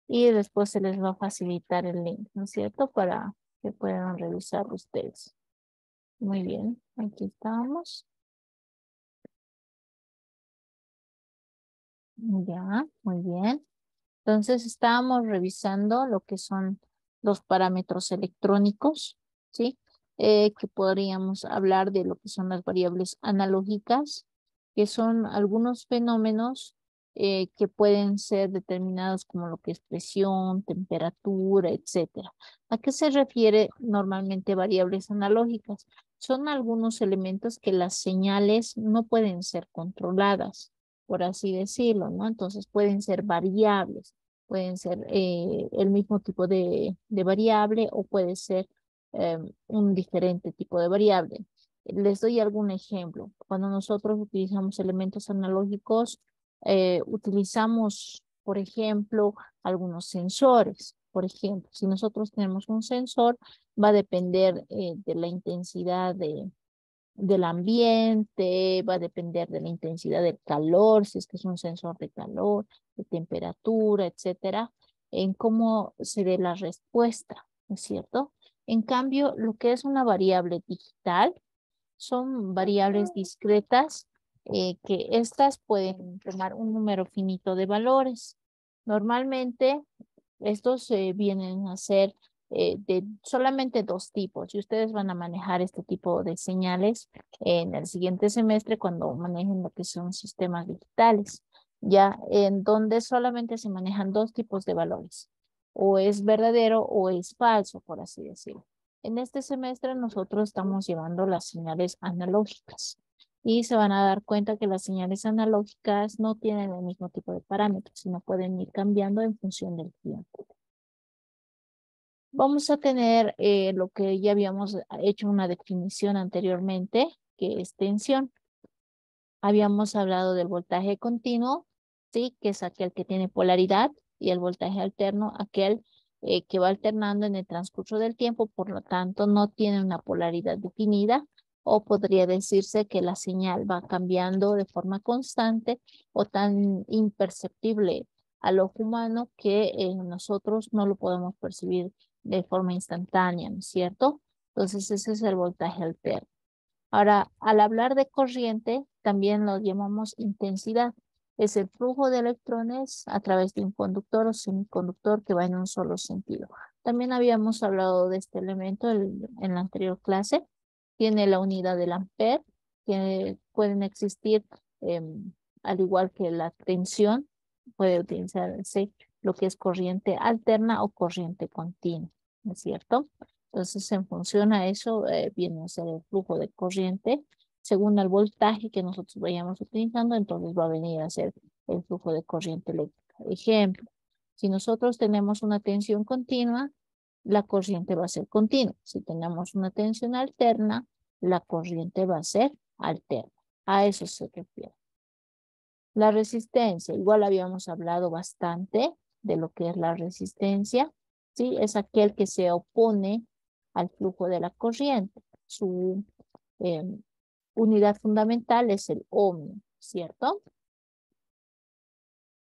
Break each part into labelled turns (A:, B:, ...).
A: y después se les va a facilitar el link, ¿no es cierto? Para que puedan revisar ustedes. Muy bien, aquí estamos. Ya, muy bien. Entonces estábamos revisando lo que son los parámetros electrónicos, ¿sí? Que podríamos hablar de lo que son las variables analógicas, que son algunos fenómenos que pueden ser determinados como lo que es presión, temperatura, etcétera. ¿A qué se refiere normalmente variables analógicas? Son algunos elementos que las señales no pueden ser controladas, por así decirlo, ¿no? Entonces pueden ser variables, pueden ser el mismo tipo de variable o puede ser un diferente tipo de variable. Les doy algún ejemplo. Cuando nosotros utilizamos elementos analógicos, utilizamos, por ejemplo, algunos sensores. Por ejemplo, si nosotros tenemos un sensor, va a depender de la intensidad del ambiente, va a depender de la intensidad del calor, si es que es un sensor de calor, de temperatura, etcétera, en cómo se dé la respuesta, ¿no es cierto? En cambio, lo que es una variable digital son variables discretas que estas pueden tomar un número finito de valores. Normalmente estos vienen a ser de solamente dos tipos y ustedes van a manejar este tipo de señales en el siguiente semestre cuando manejen lo que son sistemas digitales, ya en donde solamente se manejan dos tipos de valores, o es verdadero o es falso, por así decirlo. En este semestre nosotros estamos llevando las señales analógicas y se van a dar cuenta que las señales analógicas no tienen el mismo tipo de parámetros, sino pueden ir cambiando en función del tiempo. Vamos a tener lo que ya habíamos hecho una definición anteriormente, que es tensión. Habíamos hablado del voltaje continuo, ¿sí? Que es aquel que tiene polaridad, y el voltaje alterno, aquel que va alternando en el transcurso del tiempo, por lo tanto no tiene una polaridad definida, o podría decirse que la señal va cambiando de forma constante o tan imperceptible al ojo humano que nosotros no lo podemos percibir de forma instantánea, ¿no es cierto? Entonces ese es el voltaje alterno. Ahora, al hablar de corriente, también lo llamamos intensidad. Es el flujo de electrones a través de un conductor o semiconductor que va en un solo sentido. También habíamos hablado de este elemento en la anterior clase. Tiene la unidad del ampere, que pueden existir, al igual que la tensión, puede utilizarse lo que es corriente alterna o corriente continua, ¿no es cierto? Entonces, en función a eso, viene a ser el flujo de corriente. Según el voltaje que nosotros vayamos utilizando, entonces va a venir a ser el flujo de corriente eléctrica. Ejemplo, si nosotros tenemos una tensión continua, la corriente va a ser continua. Si tenemos una tensión alterna, la corriente va a ser alterna. A eso se refiere. La resistencia, igual habíamos hablado bastante de lo que es la resistencia, ¿sí? Es aquel que se opone al flujo de la corriente. Su eh, unidad fundamental es el ohmio, ¿cierto?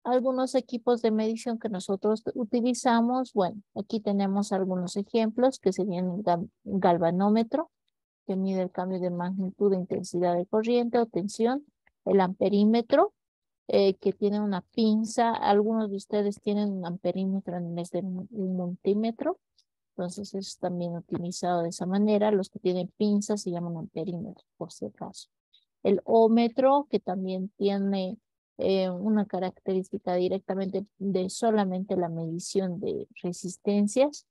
A: Algunos equipos de medición que nosotros utilizamos, bueno, aquí tenemos algunos ejemplos que serían el galvanómetro, que mide el cambio de magnitud de intensidad de corriente o tensión, el amperímetro, que tiene una pinza. Algunos de ustedes tienen un amperímetro en vez de un multímetro, entonces es también utilizado de esa manera. Los que tienen pinzas se llaman amperímetros, por si acaso. El ómetro, que también tiene una característica directamente de solamente la medición de resistencias.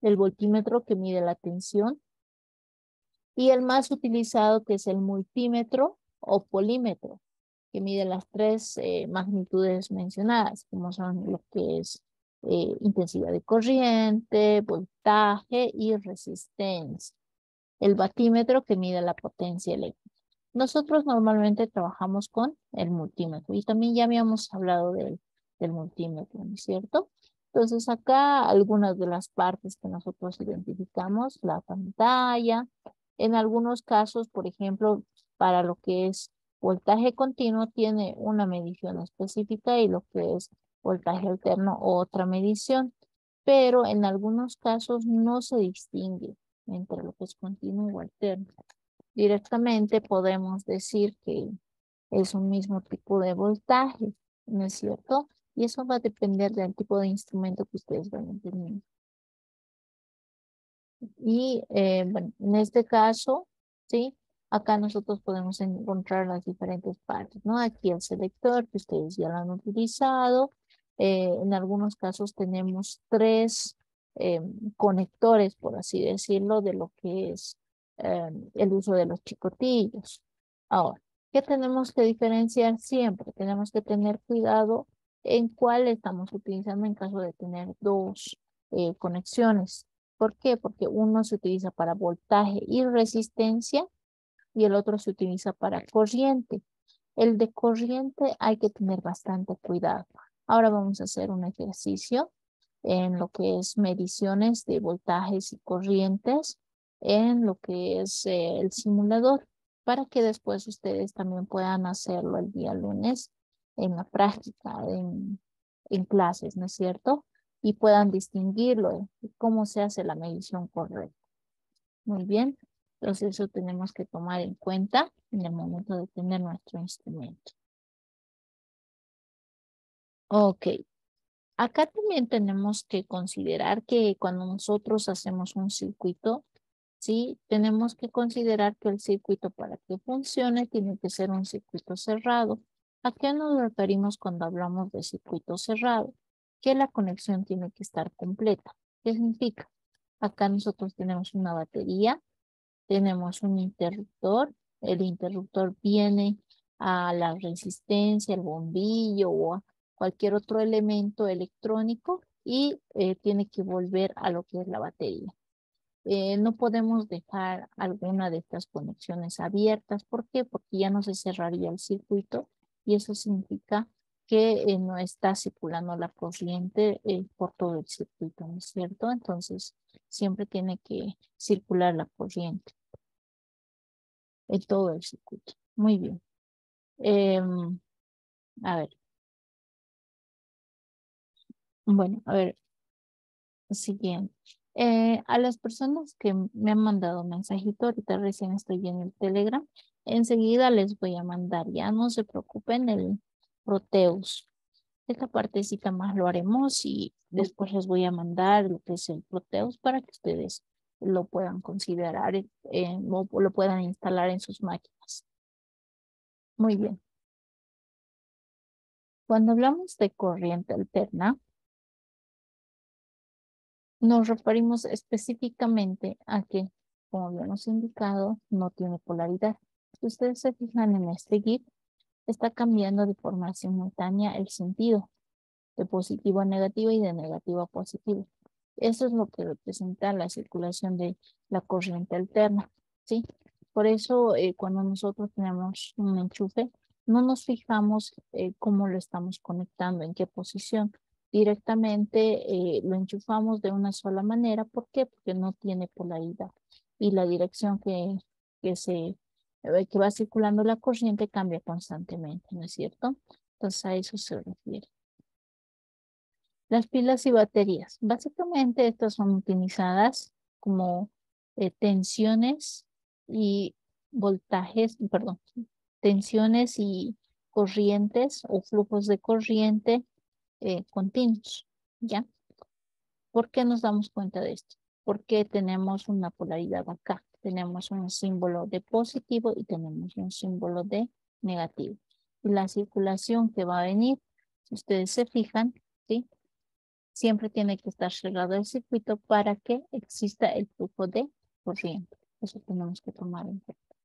A: El voltímetro, que mide la tensión. Y el más utilizado, que es el multímetro o polímetro, que mide las tres magnitudes mencionadas, como son lo que es intensidad de corriente, voltaje y resistencia. El batímetro, que mide la potencia eléctrica. Nosotros normalmente trabajamos con el multímetro y también ya habíamos hablado del multímetro, ¿no es cierto? Entonces acá algunas de las partes que nosotros identificamos, la pantalla. En algunos casos, por ejemplo, para lo que es voltaje continuo tiene una medición específica, y lo que es voltaje alterno o otra medición, pero en algunos casos no se distingue entre lo que es continuo o alterno. Directamente podemos decir que es un mismo tipo de voltaje, ¿no es cierto? Y eso va a depender del tipo de instrumento que ustedes van a tener. Y bueno, en este caso, ¿sí? Acá nosotros podemos encontrar las diferentes partes, ¿no? Aquí el selector que ustedes ya lo han utilizado. En algunos casos tenemos tres conectores, por así decirlo, de lo que es el uso de los chicotillos. Ahora, ¿qué tenemos que diferenciar siempre? Tenemos que tener cuidado en cuál estamos utilizando en caso de tener dos conexiones. ¿Por qué? Porque uno se utiliza para voltaje y resistencia y el otro se utiliza para corriente. El de corriente hay que tener bastante cuidado. Ahora vamos a hacer un ejercicio en lo que es mediciones de voltajes y corrientes en lo que es el simulador para que después ustedes también puedan hacerlo el día lunes en la práctica, en clases, ¿no es cierto? Y puedan distinguirlo, cómo se hace la medición correcta. Muy bien, entonces eso tenemos que tomar en cuenta en el momento de tener nuestro instrumento. Ok, acá también tenemos que considerar que cuando nosotros hacemos un circuito, ¿sí? Tenemos que considerar que el circuito para que funcione tiene que ser un circuito cerrado. ¿A qué nos referimos cuando hablamos de circuito cerrado? Que la conexión tiene que estar completa. ¿Qué significa? Acá nosotros tenemos una batería, tenemos un interruptor, el interruptor viene a la resistencia, el bombillo o a cualquier otro elemento electrónico y tiene que volver a lo que es la batería. No podemos dejar alguna de estas conexiones abiertas. ¿Por qué? Porque ya no se cerraría el circuito y eso significa que no está circulando la corriente por todo el circuito, ¿no es cierto? Entonces, siempre tiene que circular la corriente en todo el circuito. Muy bien. A ver, bueno, a ver, siguiente. A las personas que me han mandado mensajito, ahorita recién estoy en el Telegram, enseguida les voy a mandar, ya no se preocupen, el Proteus. Esta partecita más lo haremos y después les voy a mandar lo que es el Proteus para que ustedes lo puedan considerar o lo puedan instalar en sus máquinas. Muy bien. Cuando hablamos de corriente alterna, nos referimos específicamente a que, como habíamos indicado, no tiene polaridad. Si ustedes se fijan en este GIF, está cambiando de forma simultánea el sentido, de positivo a negativo y de negativo a positivo. Eso es lo que representa la circulación de la corriente alterna, ¿sí? Por eso, cuando nosotros tenemos un enchufe, no nos fijamos cómo lo estamos conectando, en qué posición. Directamente lo enchufamos de una sola manera. ¿Por qué? Porque no tiene polaridad. Y la dirección que va circulando la corriente cambia constantemente, ¿no es cierto? Entonces a eso se refiere. Las pilas y baterías. Básicamente estas son utilizadas como tensiones y voltajes, perdón, tensiones y corrientes o flujos de corriente continuos, ¿ya? ¿Por qué nos damos cuenta de esto? Porque tenemos una polaridad acá. Tenemos un símbolo de positivo y tenemos un símbolo de negativo. Y la circulación que va a venir, si ustedes se fijan, ¿sí? Siempre tiene que estar cerrado el circuito para que exista el flujo de corriente. Eso tenemos que tomar en cuenta.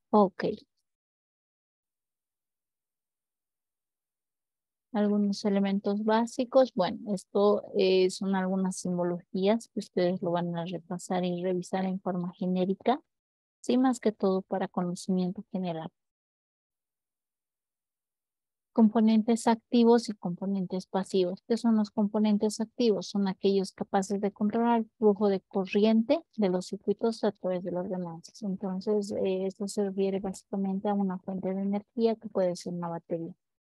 A: Ok. Algunos elementos básicos. Bueno, esto son algunas simbologías que ustedes lo van a repasar y revisar en forma genérica. Sí, más que todo para conocimiento general. componentes activos y componentes pasivos. ¿Qué son los componentes activos? Son aquellos capaces de controlar el flujo de corriente de los circuitos a través de los ordenanzas. Entonces, esto se refiere básicamente a una fuente de energía que puede ser una batería.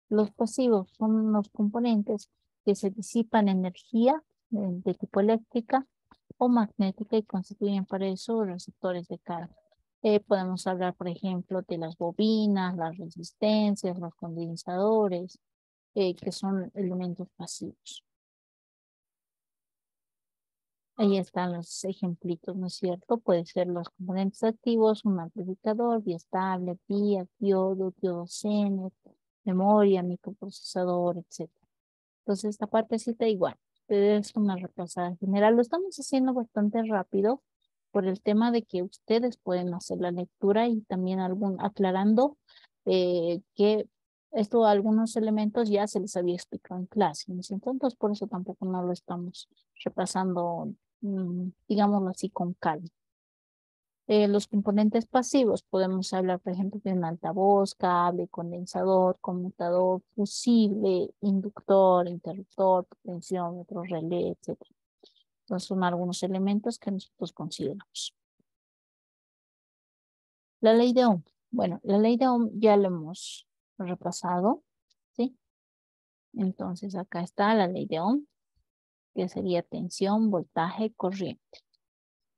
A: Los pasivos son los componentes que se disipan energía de tipo eléctrica o magnética y constituyen para eso receptores de carga. Podemos hablar, por ejemplo, de las bobinas, las resistencias, los condensadores, que son elementos pasivos. Ahí están los ejemplitos, ¿no es cierto? Puede ser los componentes activos, un amplificador, biestable, pía, diodo, diodo Zener, memoria, microprocesador, etc. Entonces, esta partecita igual. Es una repasada general. Lo estamos haciendo bastante rápido por el tema de que ustedes pueden hacer la lectura y también aclarando que esto, algunos elementos ya se les había explicado en clase, ¿no? Entonces, por eso tampoco no lo estamos repasando, digámoslo así, con calma. Los componentes pasivos, podemos hablar, por ejemplo, de un altavoz, cable, condensador, conmutador, fusible, inductor, interruptor, potenciómetro, relé, etc. Entonces, son algunos elementos que nosotros consideramos. La ley de Ohm. Bueno, la ley de Ohm ya lo hemos repasado, ¿sí? Entonces, acá está la ley de Ohm, que sería tensión, voltaje, corriente.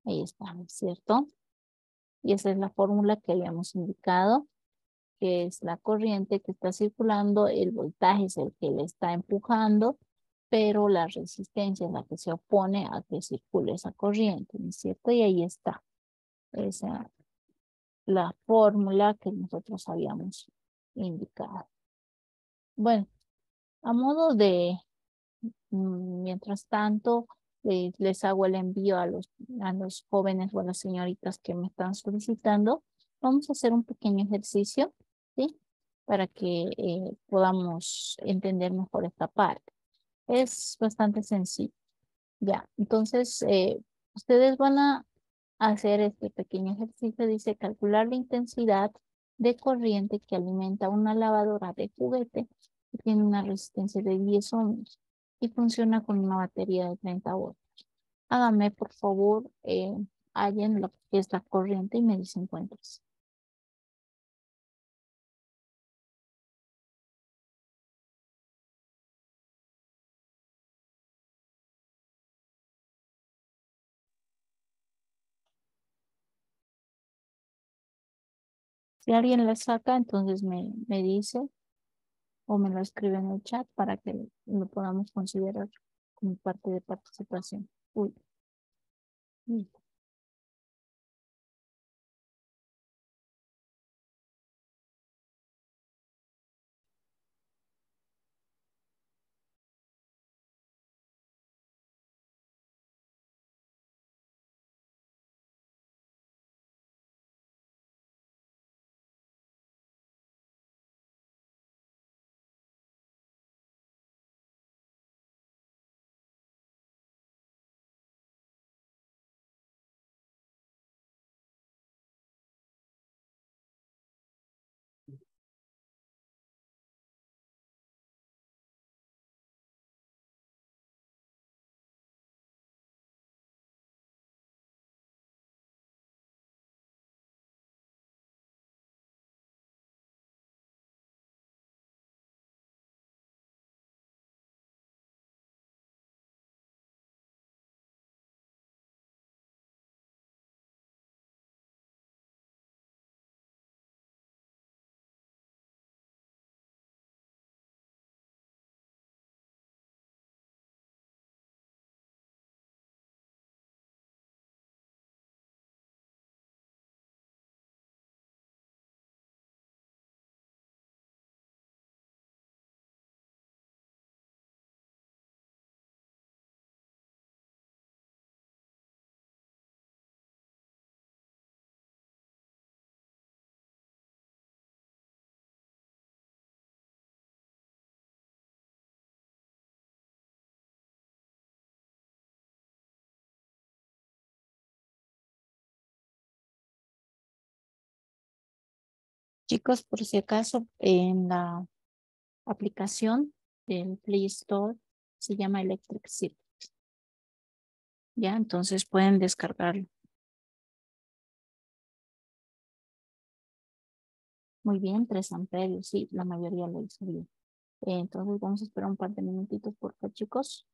A: Ahí está, ¿no es cierto? Y esa es la fórmula que habíamos indicado, que es la corriente que está circulando, el voltaje es el que le está empujando, pero la resistencia es la que se opone a que circule esa corriente, ¿no es cierto? Y ahí está, esa la fórmula que nosotros habíamos indicado. Bueno, a modo de, mientras tanto, les hago el envío a los jóvenes o a las señoritas que me están solicitando. Vamos a hacer un pequeño ejercicio, ¿sí? Para que podamos entender mejor esta parte. Es bastante sencillo. Ya, entonces, ustedes van a hacer este pequeño ejercicio. Dice calcular la intensidad de corriente que alimenta una lavadora de juguete que tiene una resistencia de 10 ohms y funciona con una batería de 30 voltios. Hágame, por favor, hallen lo que es la corriente y me dicen cuántos. Si alguien la saca, entonces me dice o me lo escribe en el chat para que lo podamos considerar como parte de participación. Uy. Uy. Chicos, por si acaso, en la aplicación del Play Store, se llama Electric Circuit. Ya, entonces pueden descargarlo. Muy bien, 3 amperios, sí, la mayoría lo hizo bien. Entonces vamos a esperar un par de minutitos, por favor, chicos.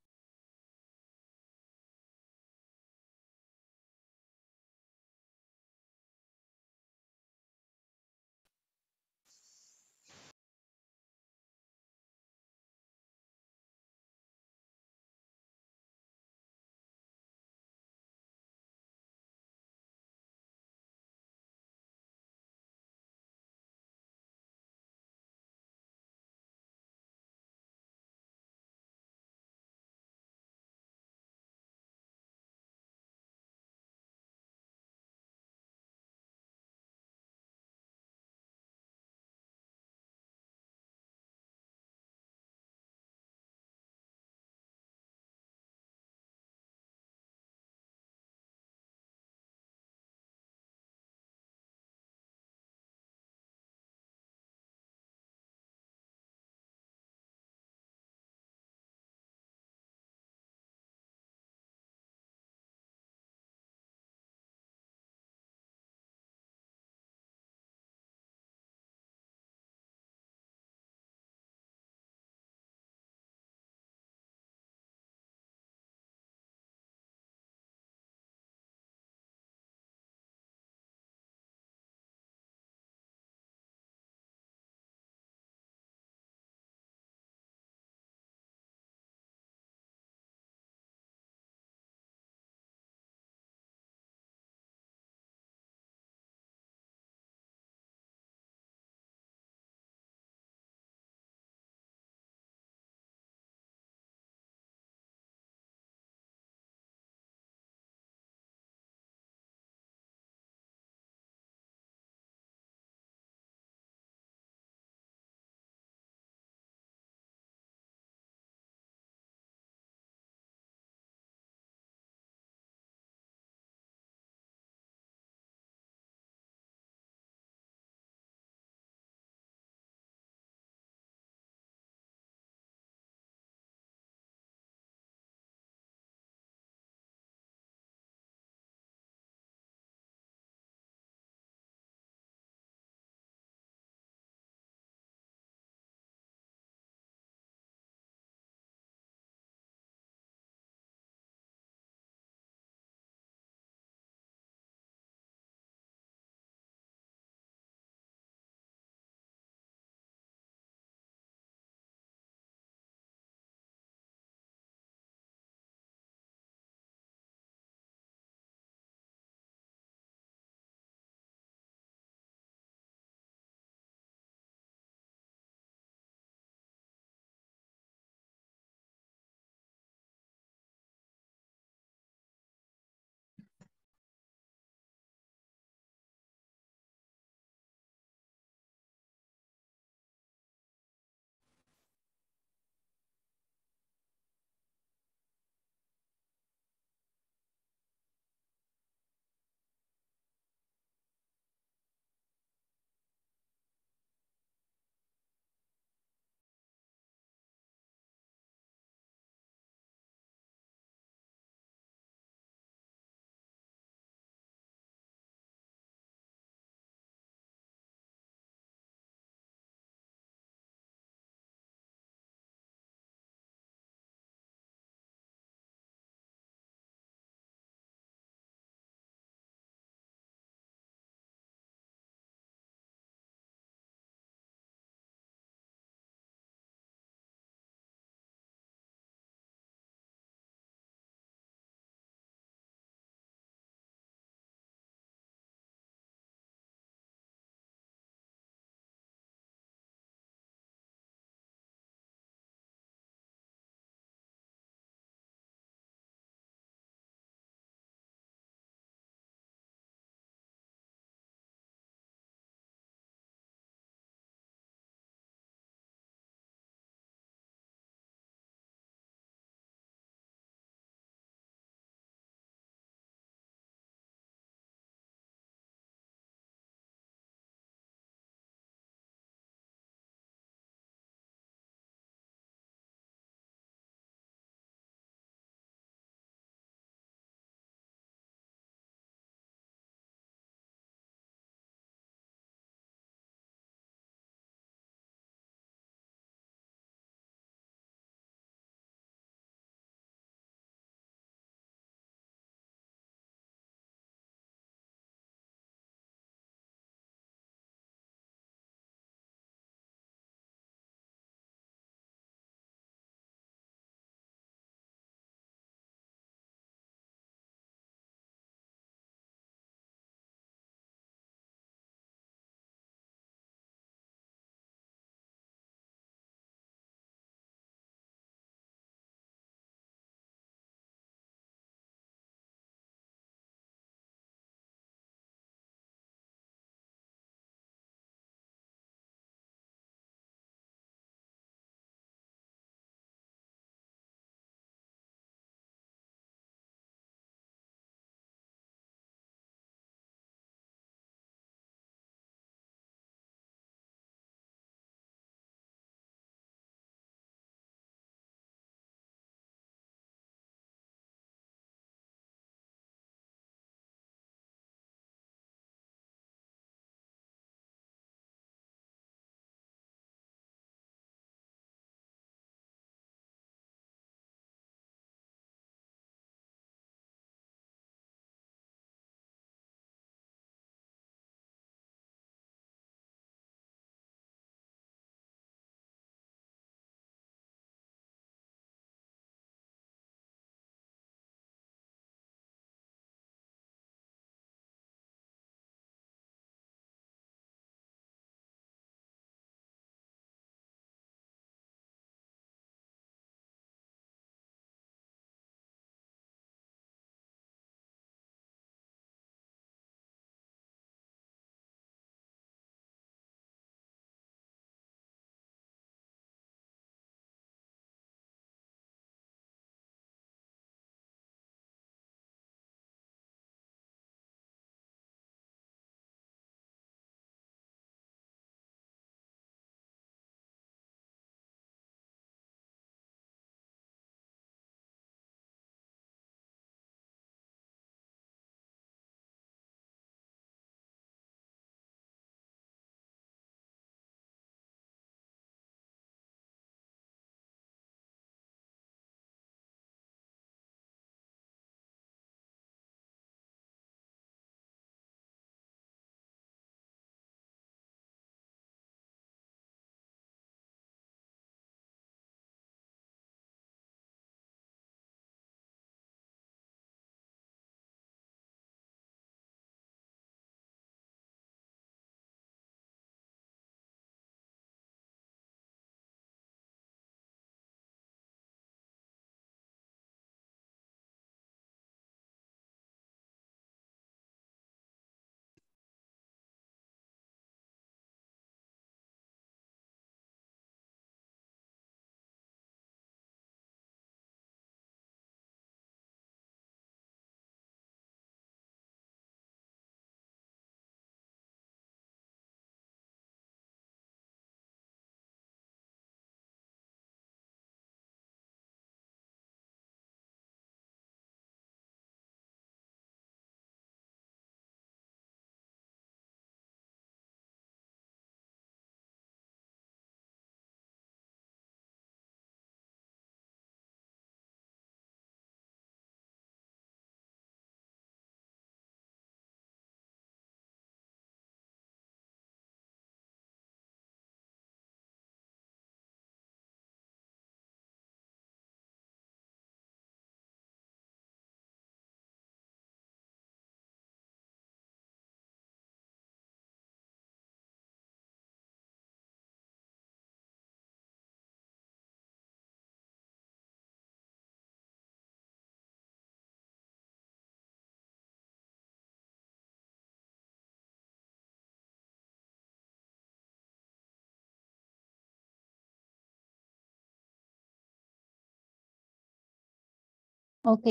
A: Ok,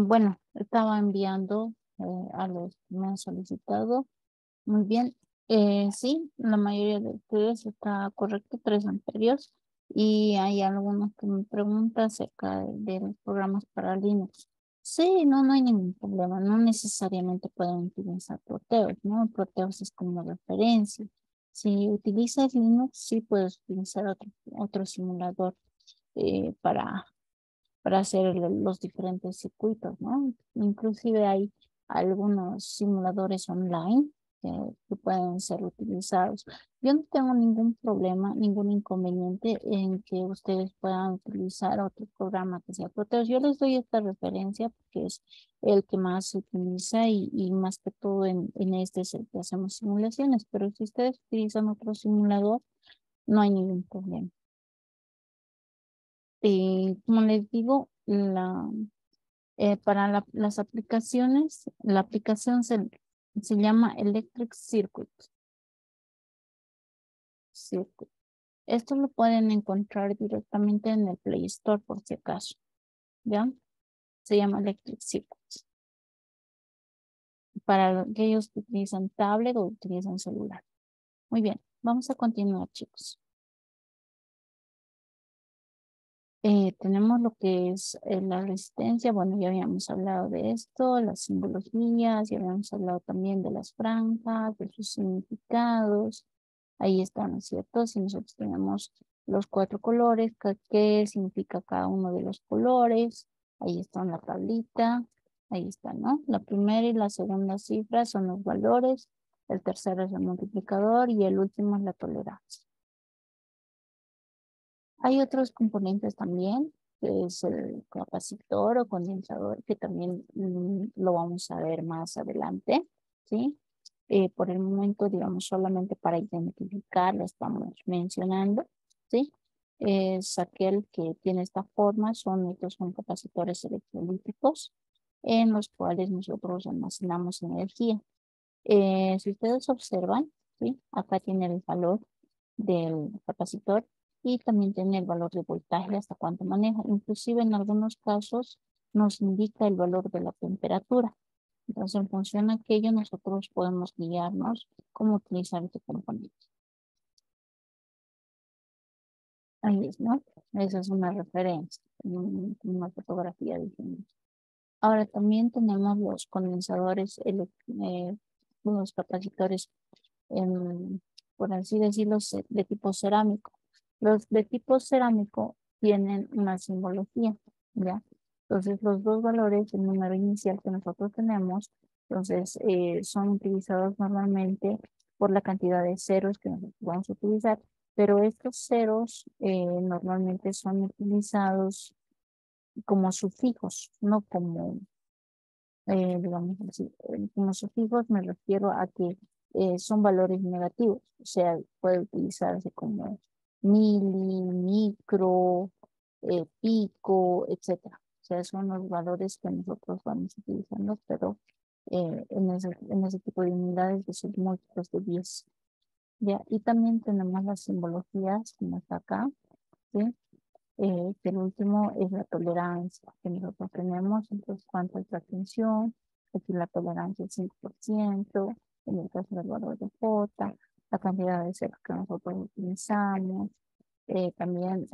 A: bueno, estaba enviando a los que me han solicitado. Muy bien. Sí, la mayoría de ustedes está correcto, 3 amperios. Y hay algunos que me preguntan acerca de los programas para Linux. Sí, no, no hay ningún problema. No necesariamente pueden utilizar Proteus, ¿no? Proteus es como referencia. Si utilizas Linux, sí puedes utilizar otro simulador para hacer los diferentes circuitos, ¿no? Inclusive hay algunos simuladores online que pueden ser utilizados. Yo no tengo ningún problema, ningún inconveniente en que ustedes puedan utilizar otro programa que sea Proteus. Yo les doy esta referencia porque es el que más se utiliza y más que todo en este es el que hacemos simulaciones, pero si ustedes utilizan otro simulador, no hay ningún problema. Como les digo, para las aplicaciones, la aplicación se llama Electric Circuit. Esto lo pueden encontrar directamente en el Play Store por si acaso, ¿ya? Se llama Electric Circuit. Para aquellos que utilizan tablet o utilizan celular. Muy bien, vamos a continuar, chicos. Tenemos lo que es la resistencia. Bueno, ya habíamos hablado de esto, las simbologías, ya habíamos hablado también de las franjas, de sus significados. Ahí están, ¿no es cierto? Si nosotros tenemos los 4 colores, ¿qué significa cada uno de los colores? Ahí está en la tablita, ahí está, ¿no? La primera y la segunda cifra son los valores, el tercero es el multiplicador y el último es la tolerancia. Hay otros componentes también, que es el capacitor o condensador, que también lo vamos a ver más adelante, ¿sí? Por el momento, digamos, solamente para identificar lo estamos mencionando, ¿sí? Es aquel que tiene esta forma, estos son capacitores electrolíticos en los cuales nosotros almacenamos energía. Si ustedes observan, ¿sí? Acá tiene el valor del capacitor y también tiene el valor de voltaje hasta cuánto maneja. Inclusive en algunos casos nos indica el valor de la temperatura. Entonces, en función de aquello, nosotros podemos guiarnos cómo utilizar este componente. Ahí es, ¿no? Esa es una referencia, una fotografía diferente. Ahora también tenemos los condensadores, los capacitores por así decirlo, de tipo cerámico. Los de tipo cerámico tienen una simbología, ¿ya? Entonces, los dos valores, el número inicial que nosotros tenemos, entonces, son utilizados normalmente por la cantidad de ceros que nosotros vamos a utilizar, pero estos ceros normalmente son utilizados como sufijos, no como digamos así, como sufijos me refiero a que son valores negativos, o sea, puede utilizarse como mili, micro, pico, etcétera. O sea, son los valores que nosotros vamos utilizando, pero en ese tipo de unidades de sus múltiplos de 10. ¿Ya? Y también tenemos las simbologías, como está acá, ¿sí? Que el último es la tolerancia que nosotros tenemos, entonces cuánto es la tensión, aquí la tolerancia es 5%, en el caso del valor de J, la cantidad de ceros que nosotros utilizamos, también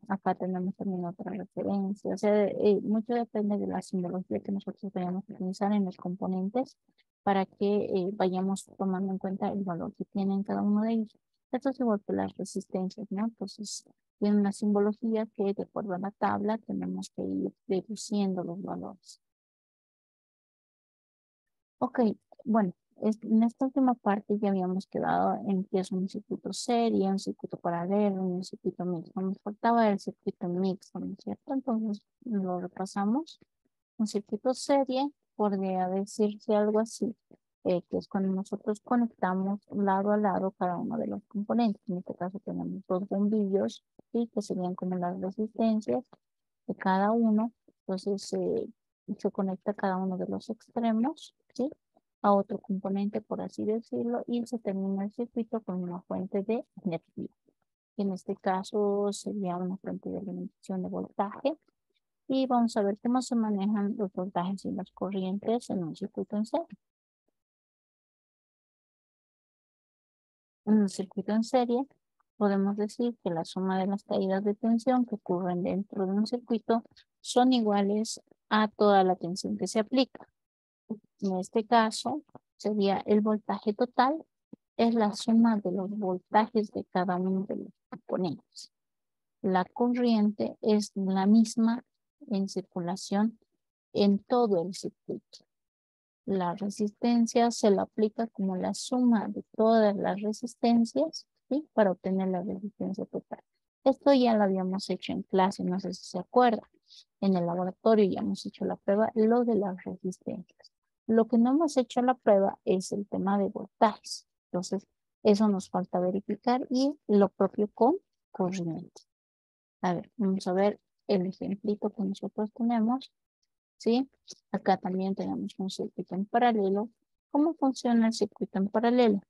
A: acá tenemos también otra referencia, o sea, mucho depende de la simbología que nosotros vayamos a utilizar en los componentes para que vayamos tomando en cuenta el valor que tienen cada uno de ellos. Esto es igual que las resistencias, ¿no? Entonces, tiene una simbología que de acuerdo a la tabla tenemos que ir deduciendo los valores. Ok, bueno, en esta última parte ya habíamos quedado en que es un circuito serie, un circuito paralelo, un circuito mixto. Nos faltaba el circuito mixto, ¿no es cierto? Entonces lo repasamos. Un circuito serie podría decirse algo así, que es cuando nosotros conectamos lado a lado cada uno de los componentes. En este caso tenemos dos bombillos, ¿sí? Que serían como las resistencias de cada uno. Entonces se conecta cada uno de los extremos, ¿sí? A otro componente, por así decirlo, y se termina el circuito con una fuente de energía. En este caso sería una fuente de alimentación de voltaje. Y vamos a ver cómo se manejan los voltajes y las corrientes en un circuito en serie. En un circuito en serie, podemos decir que la suma de las caídas de tensión que ocurren dentro de un circuito son iguales a toda la tensión que se aplica. En este caso, sería el voltaje total, es la suma de los voltajes de cada uno de los componentes. La corriente es la misma en circulación en todo el circuito. La resistencia se la aplica como la suma de todas las resistencias, ¿sí? Para obtener la resistencia total. Esto ya lo habíamos hecho en clase, no sé si se acuerdan. En el laboratorio ya hemos hecho la prueba, lo de las resistencias. Lo que no hemos hecho la prueba es el tema de voltajes. Entonces, eso nos falta verificar y lo propio con corriente. A ver, vamos a ver el ejemplito que nosotros tenemos. ¿Sí? Acá también tenemos un circuito en paralelo. ¿Cómo funciona el circuito en paralelo?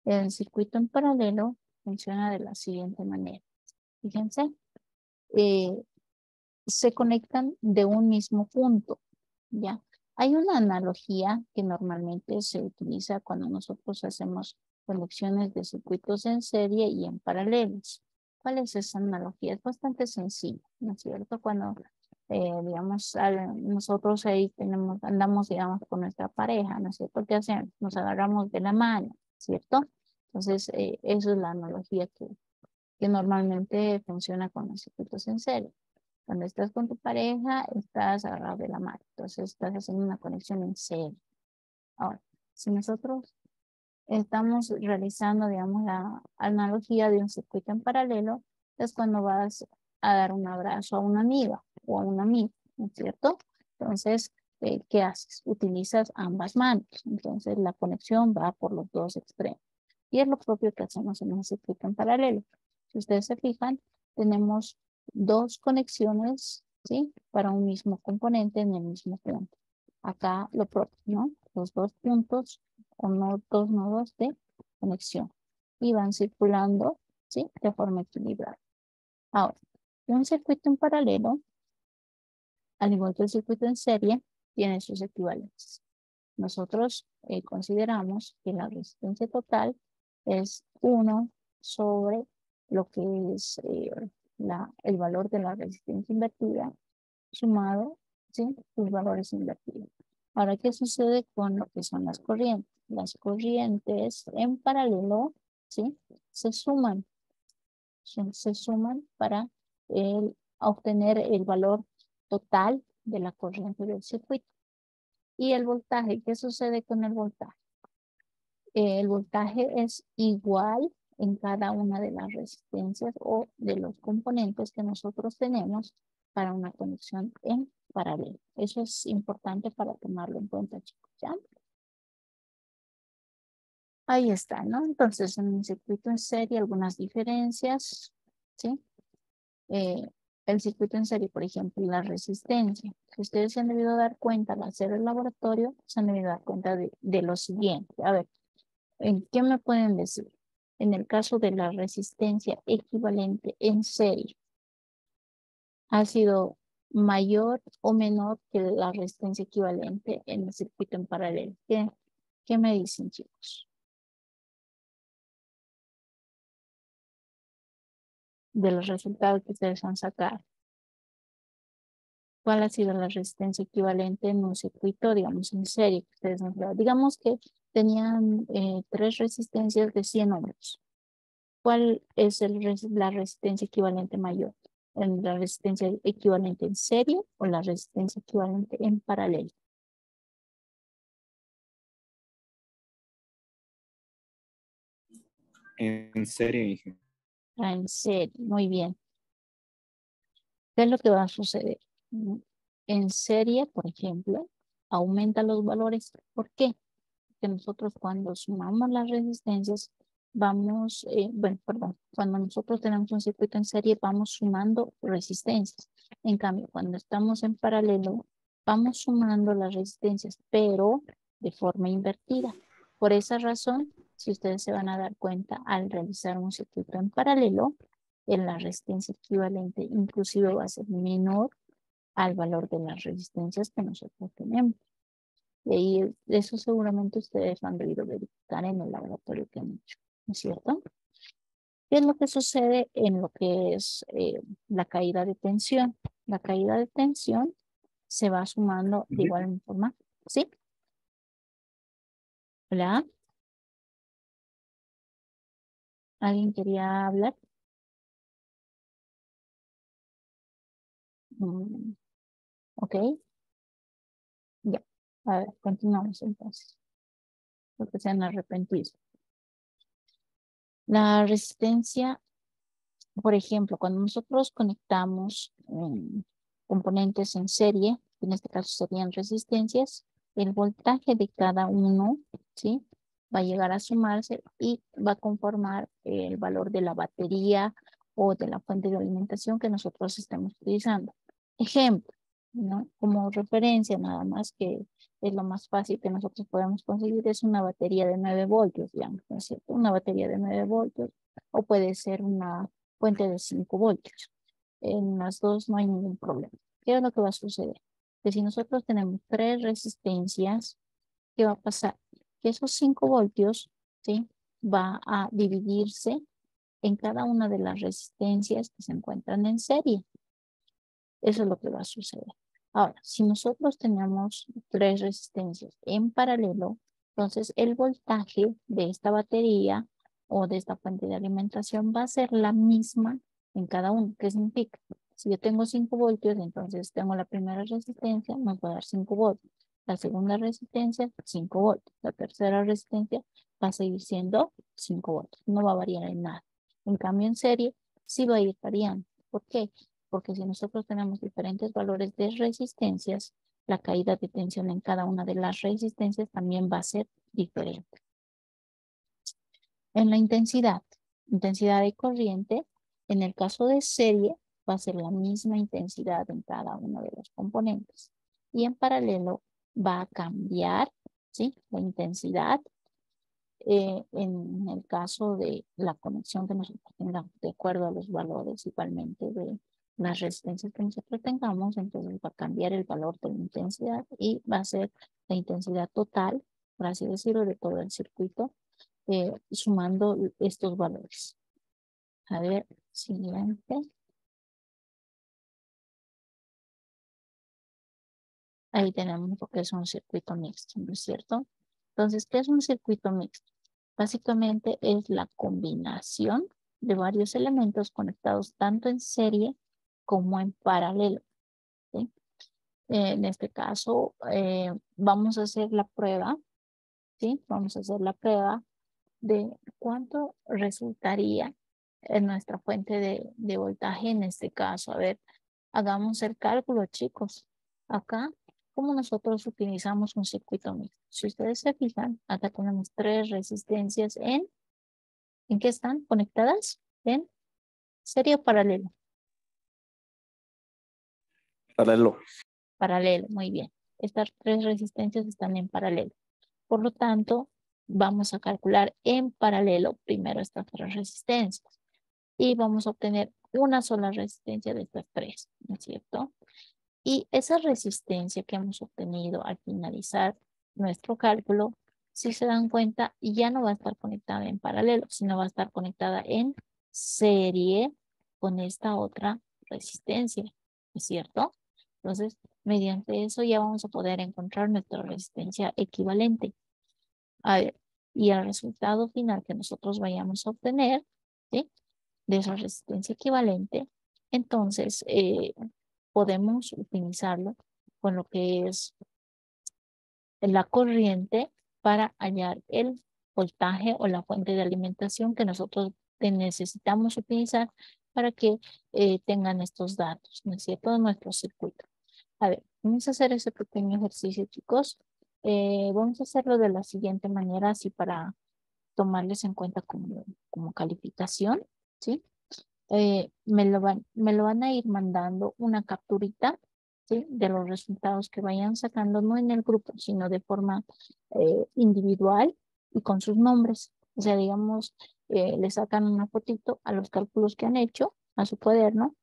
A: El circuito en paralelo funciona de la siguiente manera. Fíjense, eh, se conectan de un mismo punto, ¿ya? Hay una analogía que normalmente se utiliza cuando nosotros hacemos conexiones de circuitos en serie y en paralelos. ¿Cuál es esa analogía? Es bastante sencilla, ¿no es cierto? Cuando, digamos, nosotros ahí andamos, digamos, con nuestra pareja, ¿no es cierto? ¿Qué hacemos? Nos agarramos de la mano, ¿cierto? Entonces, eso es la analogía que normalmente funciona con los circuitos en serie. Cuando estás con tu pareja, estás agarrado de la mano. Entonces, estás haciendo una conexión en serie. Ahora, si nosotros estamos realizando, digamos, la analogía de un circuito en paralelo, es cuando vas a dar un abrazo a una amiga o a un amigo, ¿no es cierto? Entonces, ¿qué haces? Utilizas ambas manos. Entonces, la conexión va por los dos extremos. Y es lo propio que hacemos en un circuito en paralelo. Si ustedes se fijan, tenemos dos conexiones, ¿sí? Para un mismo componente en el mismo punto. Acá lo propio, ¿no? Los dos puntos con dos nodos de conexión y van circulando, ¿sí? De forma equilibrada. Ahora, un circuito en paralelo, al igual que el circuito en serie, tiene sus equivalencias. Nosotros consideramos que la resistencia total es 1 sobre lo que es el valor de la resistencia invertida sumado, ¿sí? Sus valores invertidos. Ahora, ¿qué sucede con lo que son las corrientes? Las corrientes en paralelo, ¿sí? Se suman, se suman para obtener el valor total de la corriente del circuito. Y el voltaje, ¿qué sucede con el voltaje? El voltaje es igual en cada una de las resistencias o de los componentes que nosotros tenemos para una conexión en paralelo. Eso es importante para tomarlo en cuenta, chicos, ¿ya? Ahí está, ¿no? Entonces, en un circuito en serie, algunas diferencias, ¿sí? Eh, el circuito en serie, por ejemplo, la resistencia. Si ustedes se han debido dar cuenta al hacer el laboratorio, se han debido dar cuenta de lo siguiente. A ver, ¿en qué me pueden decir? En el caso de la resistencia equivalente en serie, ¿ha sido mayor o menor que la resistencia equivalente en el circuito en paralelo? ¿Qué me dicen, chicos? De los resultados que ustedes han sacado. ¿Cuál ha sido la resistencia equivalente en un circuito, digamos, en serie que ustedes han creado? Digamos que tenían tres resistencias de 100 ohms. ¿Cuál es la resistencia equivalente mayor? ¿En la resistencia equivalente en serie o la resistencia equivalente en paralelo?
B: En serie, dije.
A: Ah, en serie, muy bien. ¿Qué es lo que va a suceder? En serie, por ejemplo, aumenta los valores. ¿Por qué? Porque nosotros cuando sumamos las resistencias, vamos, bueno, perdón, cuando nosotros tenemos un circuito en serie, vamos sumando resistencias. En cambio, cuando estamos en paralelo, vamos sumando las resistencias, pero de forma invertida. Por esa razón, si ustedes se van a dar cuenta, al realizar un circuito en paralelo, en la resistencia equivalente inclusive va a ser menor al valor de las resistencias que nosotros tenemos. Y ahí eso seguramente ustedes lo han debido verificar en el laboratorio que han hecho, ¿no es cierto? ¿Qué es lo que sucede en lo que es la caída de tensión? La caída de tensión se va sumando de igual forma. ¿Sí? Hola. ¿Alguien quería hablar? Ok, ya. A ver, continuamos entonces. Porque se han arrepentido. La resistencia, por ejemplo, cuando nosotros conectamos componentes en serie, en este caso serían resistencias, el voltaje de cada uno, ¿sí? Va a llegar a sumarse y va a conformar el valor de la batería o de la fuente de alimentación que nosotros estemos utilizando. Ejemplo, ¿no? Como referencia nada más, que es lo más fácil que nosotros podemos conseguir, es una batería de 9 voltios, digamos, ¿no es cierto? Una batería de 9 voltios o puede ser una fuente de 5 voltios. En las dos no hay ningún problema. ¿Qué es lo que va a suceder? Que si nosotros tenemos 3 resistencias, ¿qué va a pasar? Que esos 5 voltios, ¿sí? Va a dividirse en cada una de las resistencias que se encuentran en serie. Eso es lo que va a suceder. Ahora, si nosotros tenemos 3 resistencias en paralelo, entonces el voltaje de esta batería o de esta fuente de alimentación va a ser la misma en cada uno. ¿Qué significa? Si yo tengo 5 voltios, entonces tengo la primera resistencia, nos va a dar 5 voltios. La segunda resistencia, 5 voltios. La tercera resistencia va a seguir siendo 5 voltios. No va a variar en nada. En cambio, en serie, sí va a ir variando. ¿Por qué? Porque si nosotros tenemos diferentes valores de resistencias, la caída de tensión en cada una de las resistencias también va a ser diferente. En la intensidad de corriente, en el caso de serie, va a ser la misma intensidad en cada uno de los componentes. Y en paralelo va a cambiar, ¿sí?, la intensidad en el caso de la conexión que nosotros tengamos, de acuerdo a los valores igualmente de las resistencias que nosotros tengamos, entonces va a cambiar el valor de la intensidad y va a ser la intensidad total, por así decirlo, de todo el circuito, sumando estos valores. A ver, siguiente. Ahí tenemos lo que es un circuito mixto, ¿no es cierto? Entonces, ¿qué es un circuito mixto? Básicamente es la combinación de varios elementos conectados tanto en serie como en paralelo, ¿sí? En este caso, vamos a hacer la prueba, ¿sí? Vamos a hacer la prueba de cuánto resultaría en nuestra fuente de voltaje en este caso. A ver, hagamos el cálculo, chicos. Acá, como nosotros utilizamos un circuito mixto. Si ustedes se fijan, acá tenemos 3 resistencias ¿en qué están conectadas? En serie o paralelo.
B: Paralelo.
A: Paralelo, muy bien. Estas 3 resistencias están en paralelo. Por lo tanto, vamos a calcular en paralelo primero estas 3 resistencias. Y vamos a obtener una sola resistencia de estas 3, ¿no es cierto? Y esa resistencia que hemos obtenido al finalizar nuestro cálculo, si se dan cuenta, ya no va a estar conectada en paralelo, sino va a estar conectada en serie con esta otra resistencia, ¿es cierto? Entonces, mediante eso ya vamos a poder encontrar nuestra resistencia equivalente. A ver, y el resultado final que nosotros vayamos a obtener, ¿sí?, de esa resistencia equivalente, entonces podemos utilizarlo con lo que es la corriente para hallar el voltaje o la fuente de alimentación que nosotros necesitamos utilizar para que tengan estos datos, ¿no es cierto?, de nuestro circuito. A ver, vamos a hacer ese pequeño ejercicio, chicos. Vamos a hacerlo de la siguiente manera, así para tomarles en cuenta como calificación, ¿sí? Me lo van a ir mandando una capturita, ¿sí?, de los resultados que vayan sacando, no en el grupo, sino de forma individual y con sus nombres. O sea, digamos, le sacan una fotito a los cálculos que han hecho, a su cuaderno,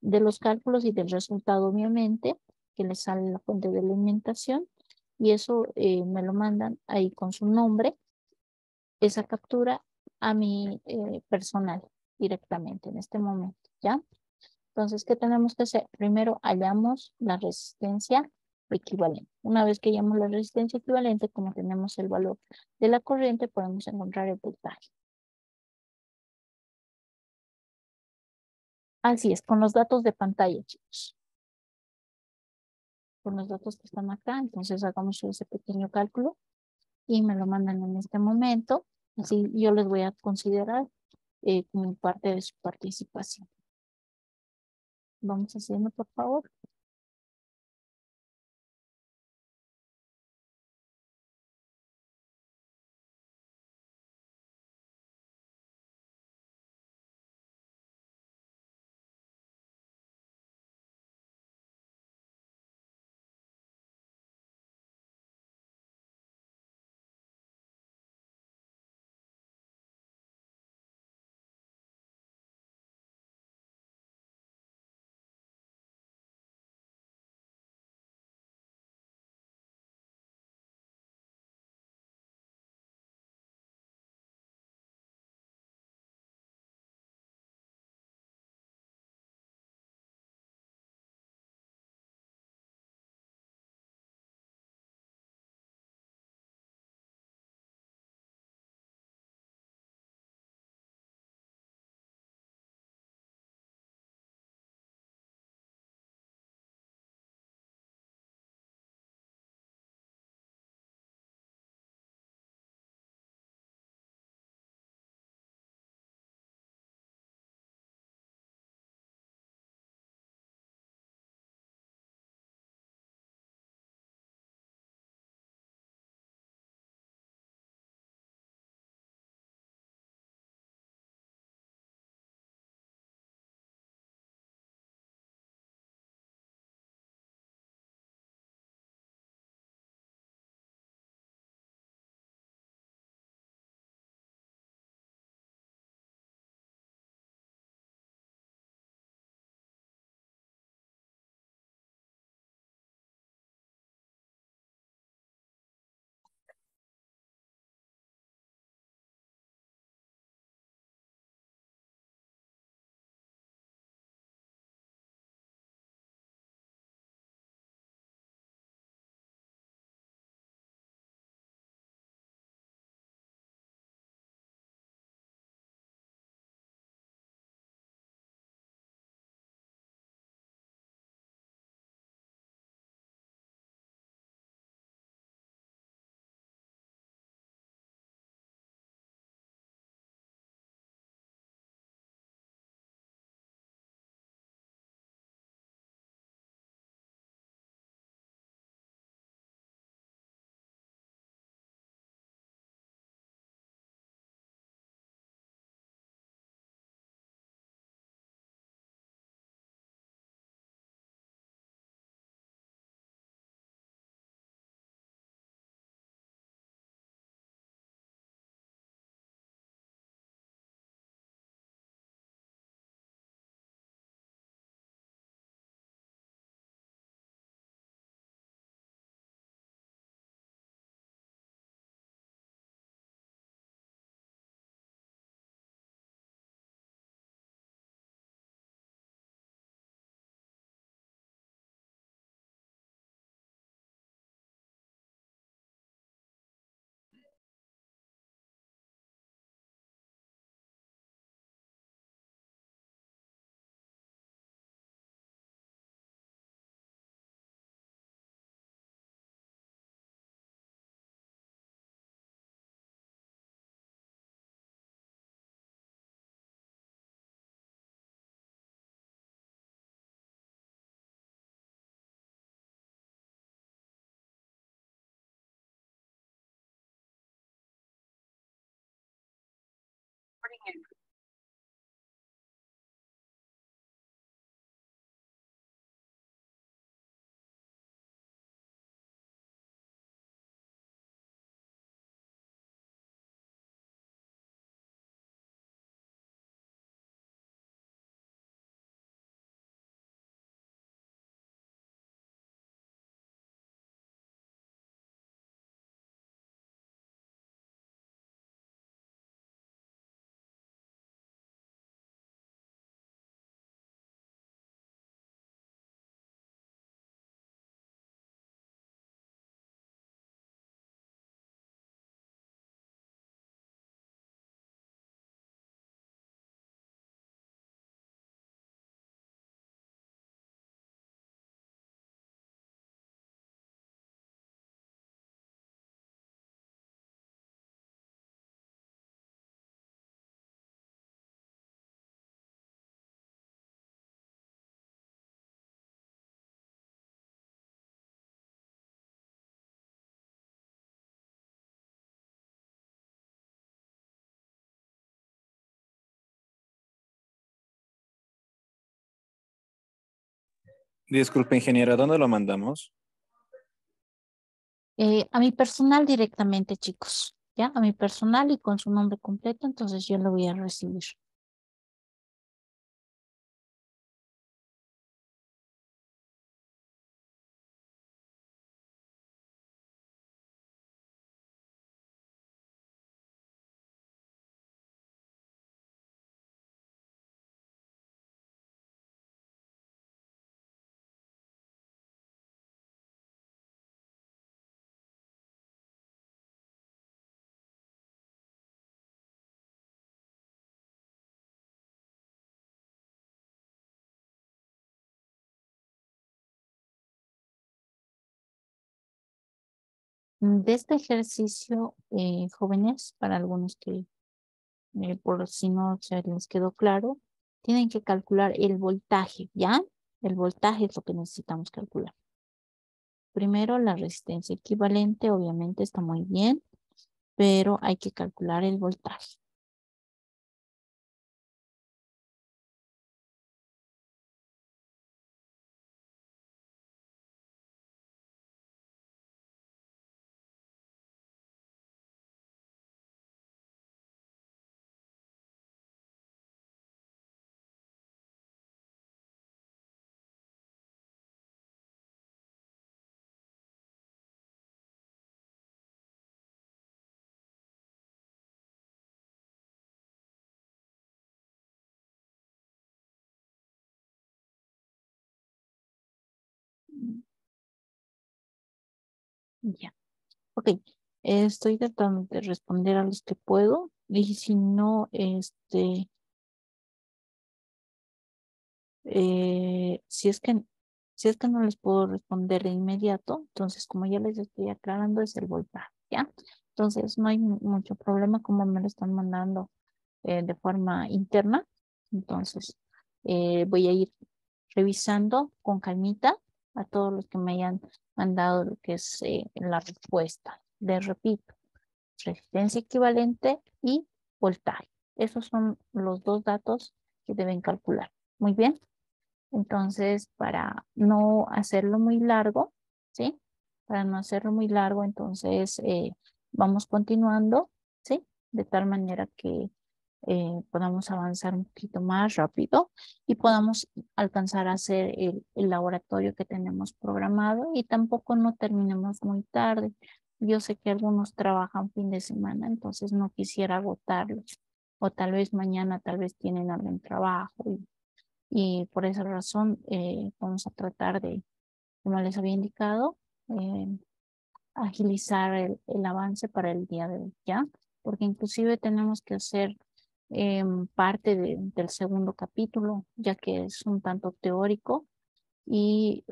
A: de los cálculos y del resultado, obviamente, que les sale la fuente de alimentación. Y eso me lo mandan ahí con su nombre, esa captura a mi personal directamente en este momento, ¿ya? Entonces, ¿qué tenemos que hacer? Primero hallamos la resistencia equivalente. Una vez que hallamos la resistencia equivalente, como tenemos el valor de la corriente, podemos encontrar el voltaje. Así es, con los datos de pantalla, chicos. Con los datos que están acá, entonces hagamos ese pequeño cálculo y me lo mandan en este momento. Así yo les voy a considerar como parte de su participación. Vamos haciendo, por favor.
B: Disculpe, ingeniera, ¿dónde lo mandamos?
A: A mi personal directamente, chicos. ¿Ya? A mi personal y con su nombre completo, entonces yo lo voy a recibir. De este ejercicio, jóvenes, para algunos que por si no se les quedó claro, tienen que calcular el voltaje, ¿ya? El voltaje es lo que necesitamos calcular. Primero, la resistencia equivalente, obviamente está muy bien, pero hay que calcular el voltaje. Ya, ok. Estoy tratando de responder a los que puedo y si no, si es que no les puedo responder de inmediato, entonces como ya les estoy aclarando es el voltaje, ¿ya? Entonces no hay mucho problema como me lo están mandando de forma interna. Entonces voy a ir revisando con calmita a todos los que me hayan mandado lo que es la respuesta. Les repito, resistencia equivalente y voltaje. Esos son los dos datos que deben calcular. Muy bien. Entonces, para no hacerlo muy largo, ¿sí? Para no hacerlo muy largo, entonces vamos continuando, ¿sí? De tal manera que podamos avanzar un poquito más rápido y podamos alcanzar a hacer el laboratorio que tenemos programado y tampoco no terminemos muy tarde. Yo sé que algunos trabajan fin de semana, entonces no quisiera agotarlos. O tal vez mañana, tal vez tienen algún trabajo y por esa razón vamos a tratar de, como les había indicado, agilizar el avance para el día de hoy, ¿ya? Porque inclusive tenemos que hacer parte del segundo capítulo, ya que es un tanto teórico, y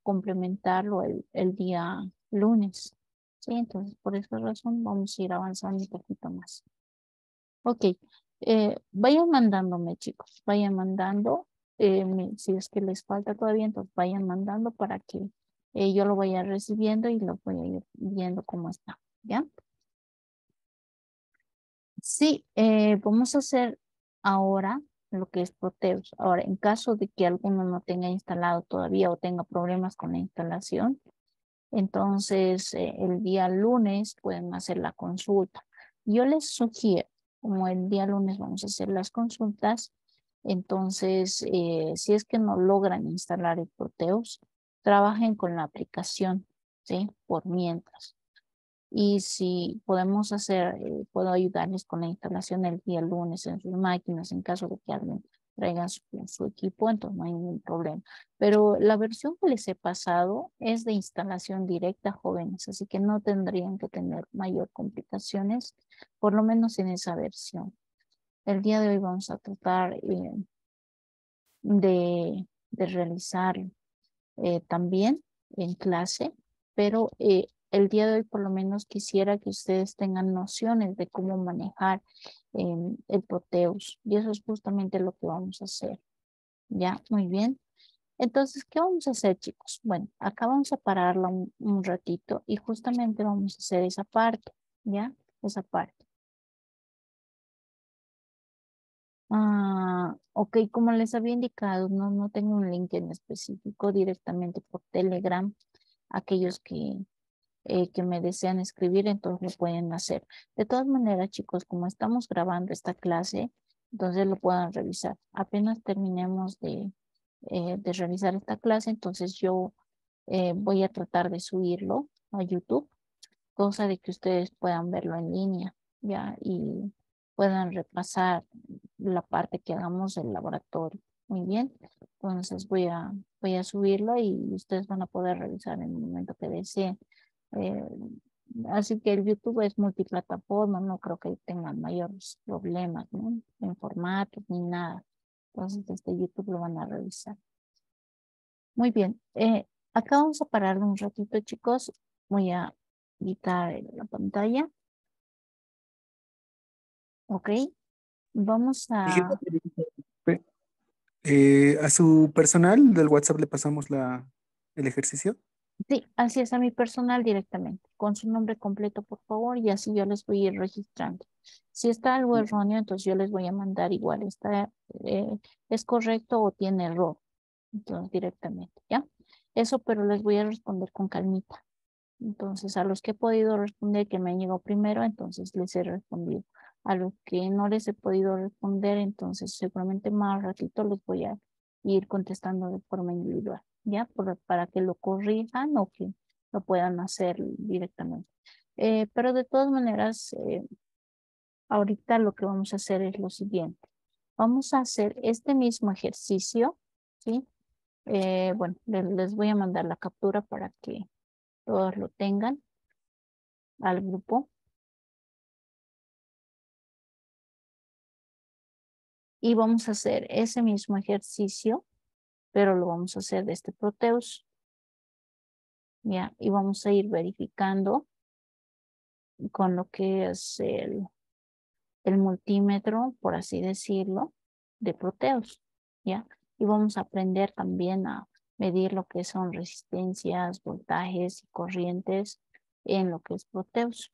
A: complementarlo el día lunes, ¿sí? Entonces, por esa razón vamos a ir avanzando un poquito más. Ok, vayan mandándome, chicos, vayan mandando. Si es que les falta todavía, entonces vayan mandando para que yo lo vaya recibiendo y lo voy a ir viendo cómo está, ¿ya? Sí, vamos a hacer ahora lo que es Proteus. Ahora, en caso de que alguno no tenga instalado todavía o tenga problemas con la instalación, entonces el día lunes pueden hacer la consulta. Yo les sugiero, como el día lunes vamos a hacer las consultas, entonces si es que no logran instalar el Proteus, trabajen con la aplicación, ¿sí? Por mientras. Y si podemos hacer, puedo ayudarles con la instalación el día lunes en sus máquinas en caso de que alguien traiga su equipo, entonces no hay ningún problema. Pero la versión que les he pasado es de instalación directa, jóvenes, así que no tendrían que tener mayor complicaciones, por lo menos en esa versión. El día de hoy vamos a tratar de realizar también en clase, pero el día de hoy por lo menos quisiera que ustedes tengan nociones de cómo manejar el Proteus y eso es justamente lo que vamos a hacer. Ya, muy bien. Entonces, ¿qué vamos a hacer, chicos? Bueno, acá vamos a pararla un ratito y justamente vamos a hacer esa parte, ¿ya? Esa parte. Ok, como les había indicado, no tengo un link en específico directamente por Telegram. Aquellos que me desean escribir, entonces lo pueden hacer. De todas maneras, chicos, como estamos grabando esta clase, entonces lo puedan revisar. Apenas terminemos de realizar esta clase, entonces yo voy a tratar de subirlo a YouTube, cosa de que ustedes puedan verlo en línea, ¿ya? Y puedan repasar la parte que hagamos del laboratorio. Muy bien, entonces voy a subirlo y ustedes van a poder revisar en el momento que deseen. Eh, Así que el YouTube es multiplataforma, no creo que tengan mayores problemas, ¿no? En formatos ni nada. Entonces, desde YouTube lo van a revisar. Muy bien. Acá vamos a parar un ratito, chicos. Voy a quitar la pantalla. Ok. Vamos a...
C: A su personal del WhatsApp le pasamos el ejercicio.
A: Sí, así es a mi personal directamente, con su nombre completo, por favor, y así yo les voy a ir registrando. Si está algo erróneo, entonces yo les voy a mandar igual, es correcto o tiene error, entonces directamente, ¿ya? Eso, pero les voy a responder con calmita. Entonces, a los que he podido responder, que me han llegado primero, entonces les he respondido. A los que no les he podido responder, entonces seguramente más ratito les voy a ir contestando de forma individual, ¿ya? Para que lo corrijan o que lo puedan hacer directamente. Pero de todas maneras, ahorita lo que vamos a hacer es lo siguiente. Vamos a hacer este mismo ejercicio, ¿sí? Bueno, les voy a mandar la captura para que todos lo tengan al grupo. Y vamos a hacer ese mismo ejercicio, pero lo vamos a hacer de este Proteus. ¿Ya? Y vamos a ir verificando con lo que es el multímetro, por así decirlo, de Proteus. ¿Ya? Y vamos a aprender también a medir lo que son resistencias, voltajes y corrientes en lo que es Proteus.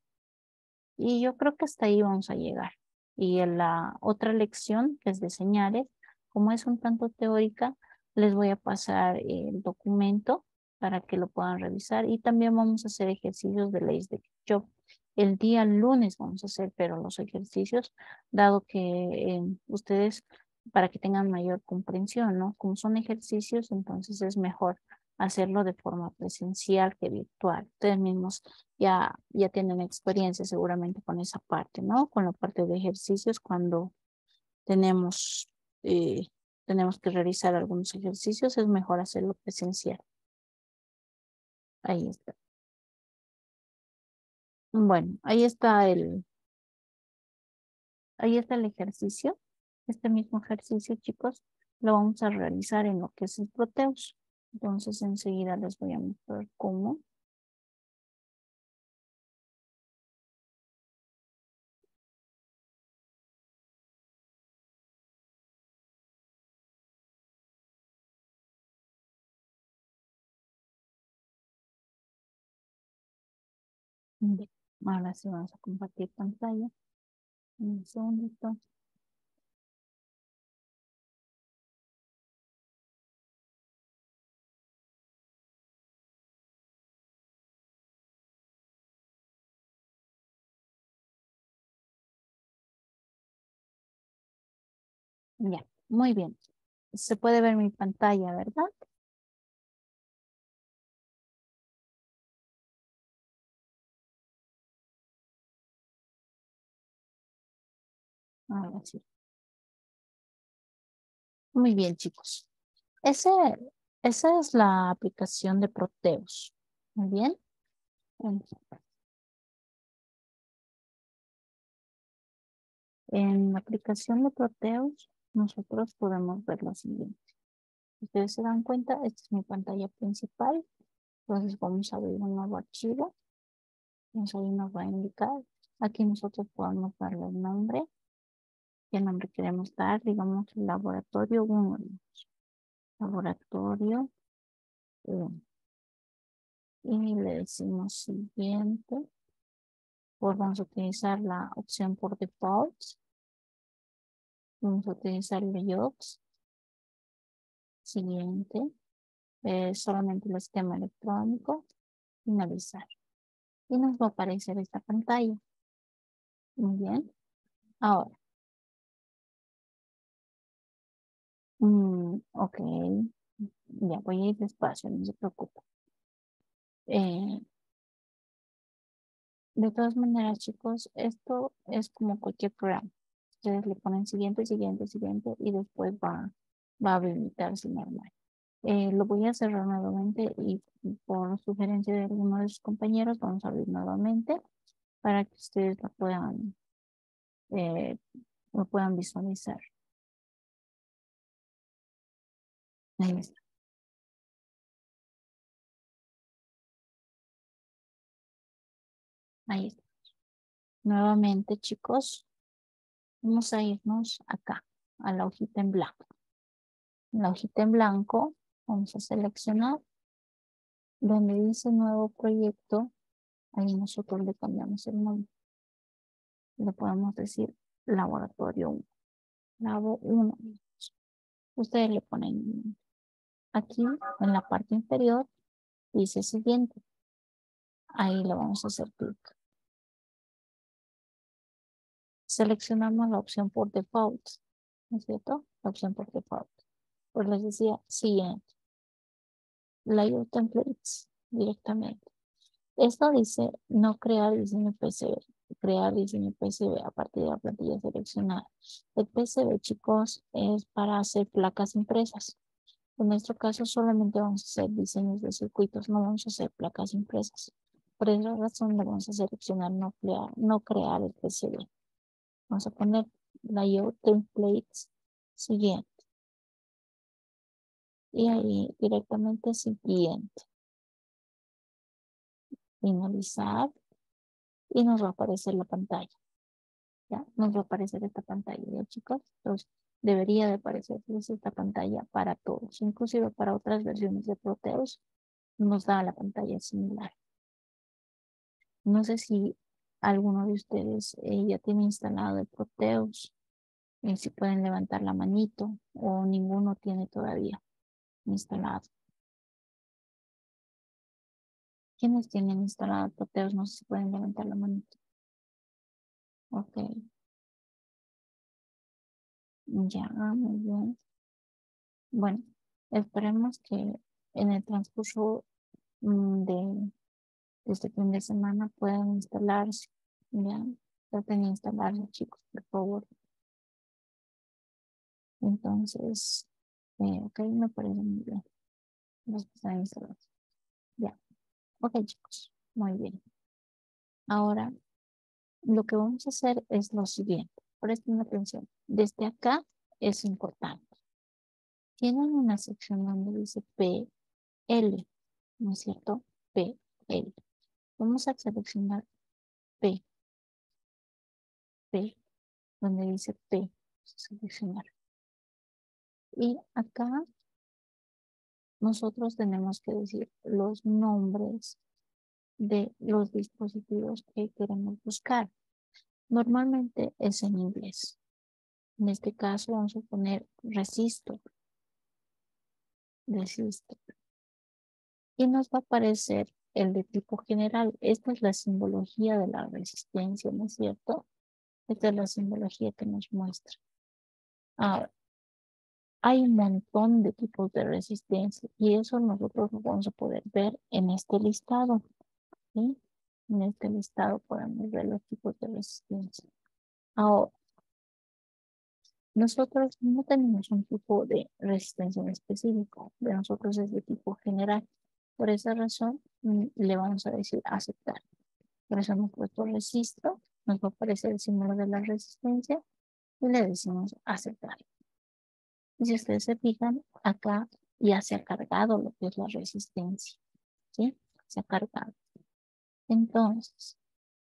A: Y yo creo que hasta ahí vamos a llegar. Y en la otra lección, que es de señales, como es un tanto teórica, les voy a pasar el documento para que lo puedan revisar. Y también vamos a hacer ejercicios de leyes de Kirchhoff. El día lunes vamos a hacer, pero los ejercicios, dado que ustedes, para que tengan mayor comprensión, ¿no? Como son ejercicios, entonces es mejor hacerlo de forma presencial que virtual. Ustedes mismos ya tienen experiencia seguramente con esa parte, ¿no? Con la parte de ejercicios cuando tenemos, eh, tenemos que realizar algunos ejercicios, es mejor hacerlo presencial. Ahí está. Bueno, ahí está el ejercicio. Este mismo ejercicio, chicos, lo vamos a realizar en lo que es el Proteus. Entonces, enseguida les voy a mostrar cómo. Bien, ahora sí vamos a compartir pantalla. Un segundito. Ya, muy bien. Se puede ver mi pantalla, ¿verdad? Ahora sí. Muy bien, chicos. Ese, esa es la aplicación de Proteus. Muy bien. En la aplicación de Proteus, nosotros podemos ver lo siguiente. Ustedes se dan cuenta, esta es mi pantalla principal. Entonces vamos a abrir un nuevo archivo. Entonces ahí nos va a indicar. Aquí nosotros podemos darle el nombre. ¿Qué nombre queremos dar? Digamos laboratorio 1. Laboratorio 1. Y le decimos siguiente. Pues vamos a utilizar la opción por default. Vamos a utilizar layouts. Siguiente. Solamente el esquema electrónico. Finalizar. Y nos va a aparecer esta pantalla. Muy bien. Ahora. Ok. Ya voy a ir despacio, no se preocupe. De todas maneras, chicos, esto es como cualquier programa. Ustedes le ponen siguiente, siguiente, siguiente y después va a habilitarse normal. Lo voy a cerrar nuevamente y por sugerencia de alguno de sus compañeros vamos a abrir nuevamente para que ustedes lo puedan visualizar. Ahí está. Ahí está. Nuevamente, chicos, vamos a irnos acá, a la hojita en blanco. En la hojita en blanco vamos a seleccionar donde dice nuevo proyecto. Ahí nosotros le cambiamos el nombre. Le podemos decir laboratorio 1. Labo 1. Ustedes le ponen aquí en la parte inferior, dice siguiente. Ahí le vamos a hacer clic. Seleccionamos la opción por default, ¿no es cierto? La opción por default. Pues les decía siguiente. Layout templates directamente. Esto dice no crear diseño PCB. Crear diseño PCB a partir de la plantilla seleccionada. El PCB, chicos, es para hacer placas impresas. En nuestro caso solamente vamos a hacer diseños de circuitos, no vamos a hacer placas impresas. Por esa razón le vamos a seleccionar no crear el PCB. Vamos a poner layout templates siguiente. Y ahí directamente siguiente. Finalizar. Y nos va a aparecer la pantalla. ¿Ya? Nos va a aparecer esta pantalla, ¿ya, chicos? Entonces, debería de aparecerles esta pantalla para todos. Inclusive para otras versiones de Proteus nos da la pantalla similar. No sé si alguno de ustedes ya tiene instalado el Proteus. Si pueden levantar la manito o ninguno tiene todavía instalado. ¿Quiénes tienen instalado Proteus? No sé si pueden levantar la manito. Ok. Ya, muy bien. Bueno, esperemos que en el transcurso de este fin de semana puedan instalarse. Ya, traten de instalarse, chicos, por favor. Entonces, ok, me parece muy bien. Los que están instalados. Ya, ok, chicos, muy bien. Ahora, lo que vamos a hacer es lo siguiente. Presten atención. Desde acá es importante. Tienen una sección donde dice PL, ¿no es cierto? PL. Vamos a seleccionar P, donde dice P, seleccionar. Y acá nosotros tenemos que decir los nombres de los dispositivos que queremos buscar. Normalmente es en inglés. En este caso vamos a poner resistor. Y nos va a aparecer el de tipo general. Esta es la simbología de la resistencia, ¿no es cierto? Esta es la simbología que nos muestra. Ahora, hay un montón de tipos de resistencia y eso nosotros lo vamos a poder ver en este listado. ¿Sí? En este listado podemos ver los tipos de resistencia. Ahora, nosotros no tenemos un tipo de resistencia en específico. De nosotros es de tipo general. Por esa razón, le vamos a decir aceptar. Por eso hemos puesto registro. Nos va a aparecer el símbolo de la resistencia y le decimos aceptar. Y si ustedes se fijan, acá ya se ha cargado lo que es la resistencia. ¿Sí? Se ha cargado. Entonces,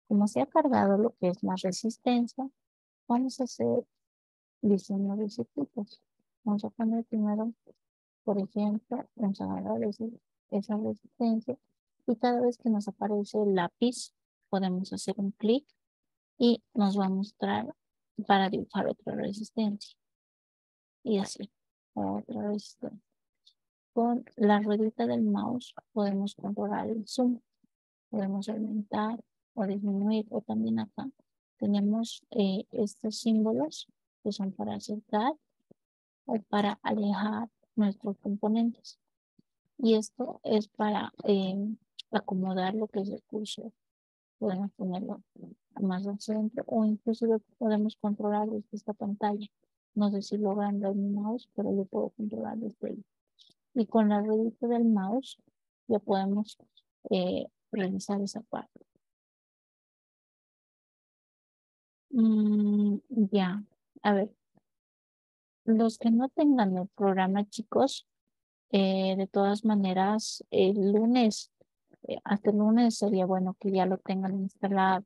A: como se ha cargado lo que es la resistencia, vamos a hacer diseño de circuitos. Vamos a poner primero, por ejemplo, vamos a agarrar esa resistencia y cada vez que nos aparece el lápiz, podemos hacer un clic y nos va a mostrar para dibujar otra resistencia. y así. Otra resistencia. Con la ruedita del mouse podemos controlar el zoom. Podemos aumentar o disminuir. O también acá tenemos estos símbolos que son para acercar o para alejar nuestros componentes. Y esto es para acomodar lo que es el cursor. Podemos ponerlo más al centro o inclusive podemos controlar desde esta pantalla. No sé si logran ver mi mouse, pero yo puedo controlar desde ahí. Y con la ruedita del mouse ya podemos realizar esa parte. Ya, a ver, los que no tengan el programa, chicos, de todas maneras, el lunes, hasta el lunes sería bueno que ya lo tengan instalado.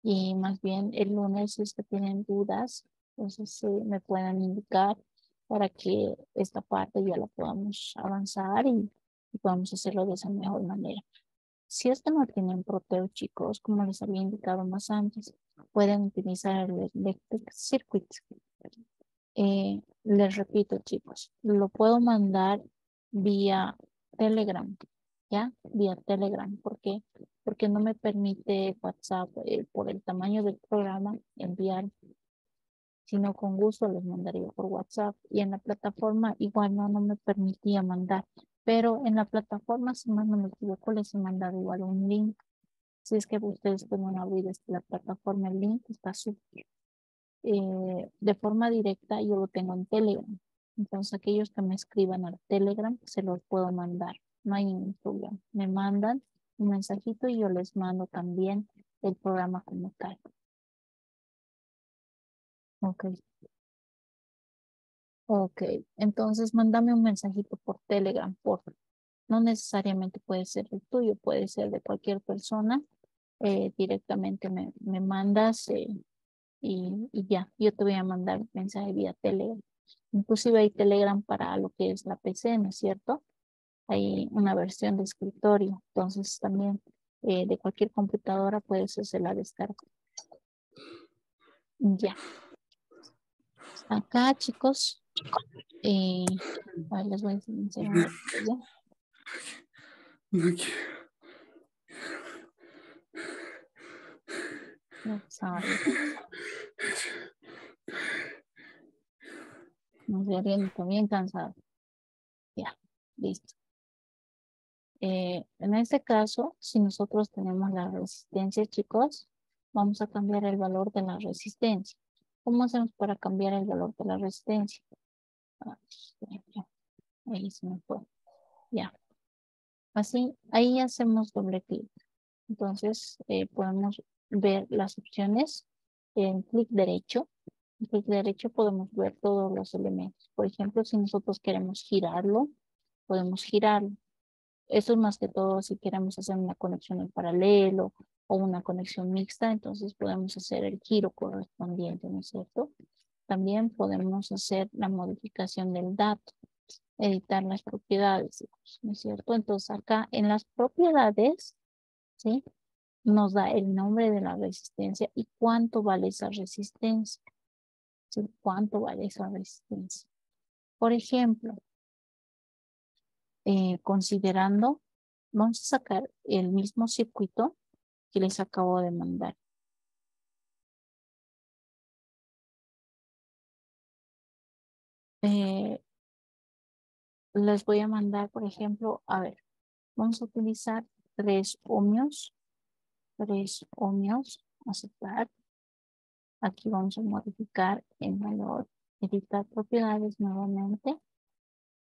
A: Y más bien el lunes, si es que tienen dudas, entonces me puedan indicar para que esta parte ya la podamos avanzar y podamos hacerlo de esa mejor manera. Si es que no tienen Proteo, chicos, como les había indicado más antes, pueden utilizar el Electric Circuit. Les repito, chicos, lo puedo mandar vía Telegram, ¿ya? Vía Telegram. ¿Por qué? Porque no me permite WhatsApp por el tamaño del programa enviar, sino con gusto les mandaría por WhatsApp. Y en la plataforma igual no me permitía mandar, pero en la plataforma, si más no me equivoco, les he mandado igual un link. Si es que ustedes pueden abrir la plataforma, el link está súper. De forma directa yo lo tengo en Telegram. Entonces aquellos que me escriban al Telegram se los puedo mandar. No hay ningún problema. Me mandan un mensajito y yo les mando también el programa como tal. Ok. Ok. Entonces mándame un mensajito por Telegram, por favor. No necesariamente puede ser el tuyo, puede ser de cualquier persona. Directamente me mandas y ya, yo te voy a mandar un mensaje vía Telegram. Inclusive hay Telegram para lo que es la PC, ¿no es cierto? Hay una versión de escritorio, entonces también de cualquier computadora puedes hacer la descarga. Ya. Acá, chicos, a ver, les voy a enseñar una pantalla.
C: No quiero.
A: Ya saben, nos verían también cansados. Ya, listo. En este caso, si nosotros tenemos la resistencia, chicos, vamos a cambiar el valor de la resistencia. ¿Cómo hacemos para cambiar el valor de la resistencia? Ah, ahí se me fue. Ya. Así, ahí hacemos doble clic. Entonces, podemos ver las opciones. En clic derecho. En clic derecho podemos ver todos los elementos. Por ejemplo, si nosotros queremos girarlo, podemos girarlo. Eso es más que todo si queremos hacer una conexión en paralelo o una conexión mixta, entonces podemos hacer el giro correspondiente, ¿no es cierto? También podemos hacer la modificación del dato, editar las propiedades, ¿no es cierto? Entonces acá en las propiedades, ¿sí? Nos da el nombre de la resistencia y cuánto vale esa resistencia, ¿sí? ¿Cuánto vale esa resistencia? Por ejemplo, considerando, vamos a sacar el mismo circuito que les acabo de mandar. Les voy a mandar, por ejemplo, a ver, vamos a utilizar 3 ohmios, 3 ohmios, aceptar. Aquí vamos a modificar el valor, editar propiedades nuevamente.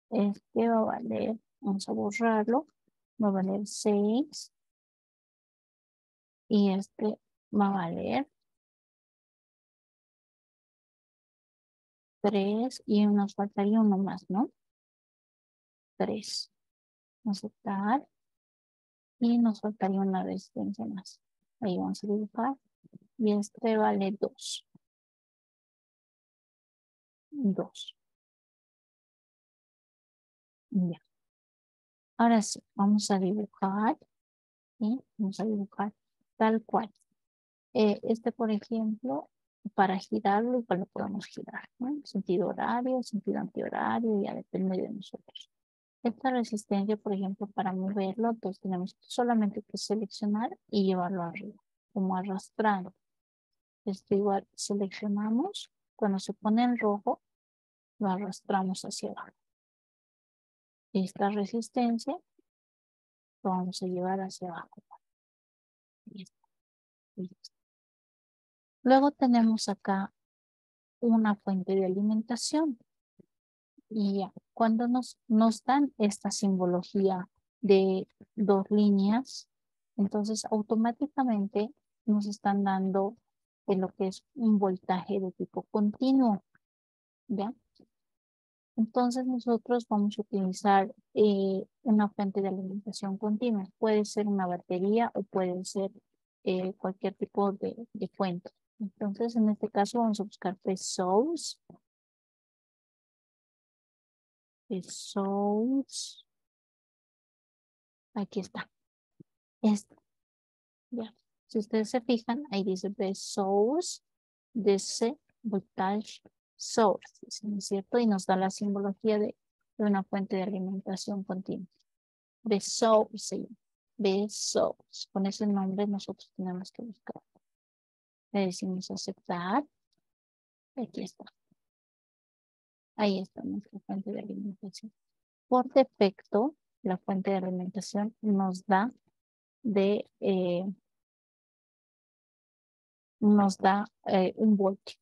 A: Este va a valer, vamos a borrarlo, va a valer 6 y este va a valer 3 y nos faltaría uno más, ¿no? 3. Aceptar y nos faltaría una resistencia más. Ahí vamos a dibujar y este vale 2. 2. Ya. Ahora sí, vamos a dibujar. ¿Sí? Vamos a dibujar tal cual. Este, por ejemplo, para girarlo, igual lo podemos girar, ¿no? Sentido horario, sentido antihorario, ya depende de nosotros. Esta resistencia, por ejemplo, para moverlo, entonces tenemos solamente que seleccionar y llevarlo arriba, como arrastrando. Esto igual seleccionamos, cuando se pone en rojo, lo arrastramos hacia abajo. Esta resistencia lo vamos a llevar hacia abajo. Listo. Listo. Luego tenemos acá una fuente de alimentación. Y ya, cuando nos dan esta simbología de dos líneas, entonces automáticamente nos están dando de lo que es un voltaje de tipo continuo, ¿ya? Entonces nosotros vamos a utilizar una fuente de alimentación continua. Puede ser una batería o puede ser cualquier tipo de fuente. Entonces en este caso vamos a buscar source. Source. Aquí está. Ya. Si ustedes se fijan, ahí dice the source, DC voltage source, ¿no es cierto? Y nos da la simbología de una fuente de alimentación continua. The source, the source. Con ese nombre nosotros tenemos que buscar. Le decimos aceptar. Aquí está. Ahí está nuestra fuente de alimentación. Por defecto, la fuente de alimentación nos da un voltio.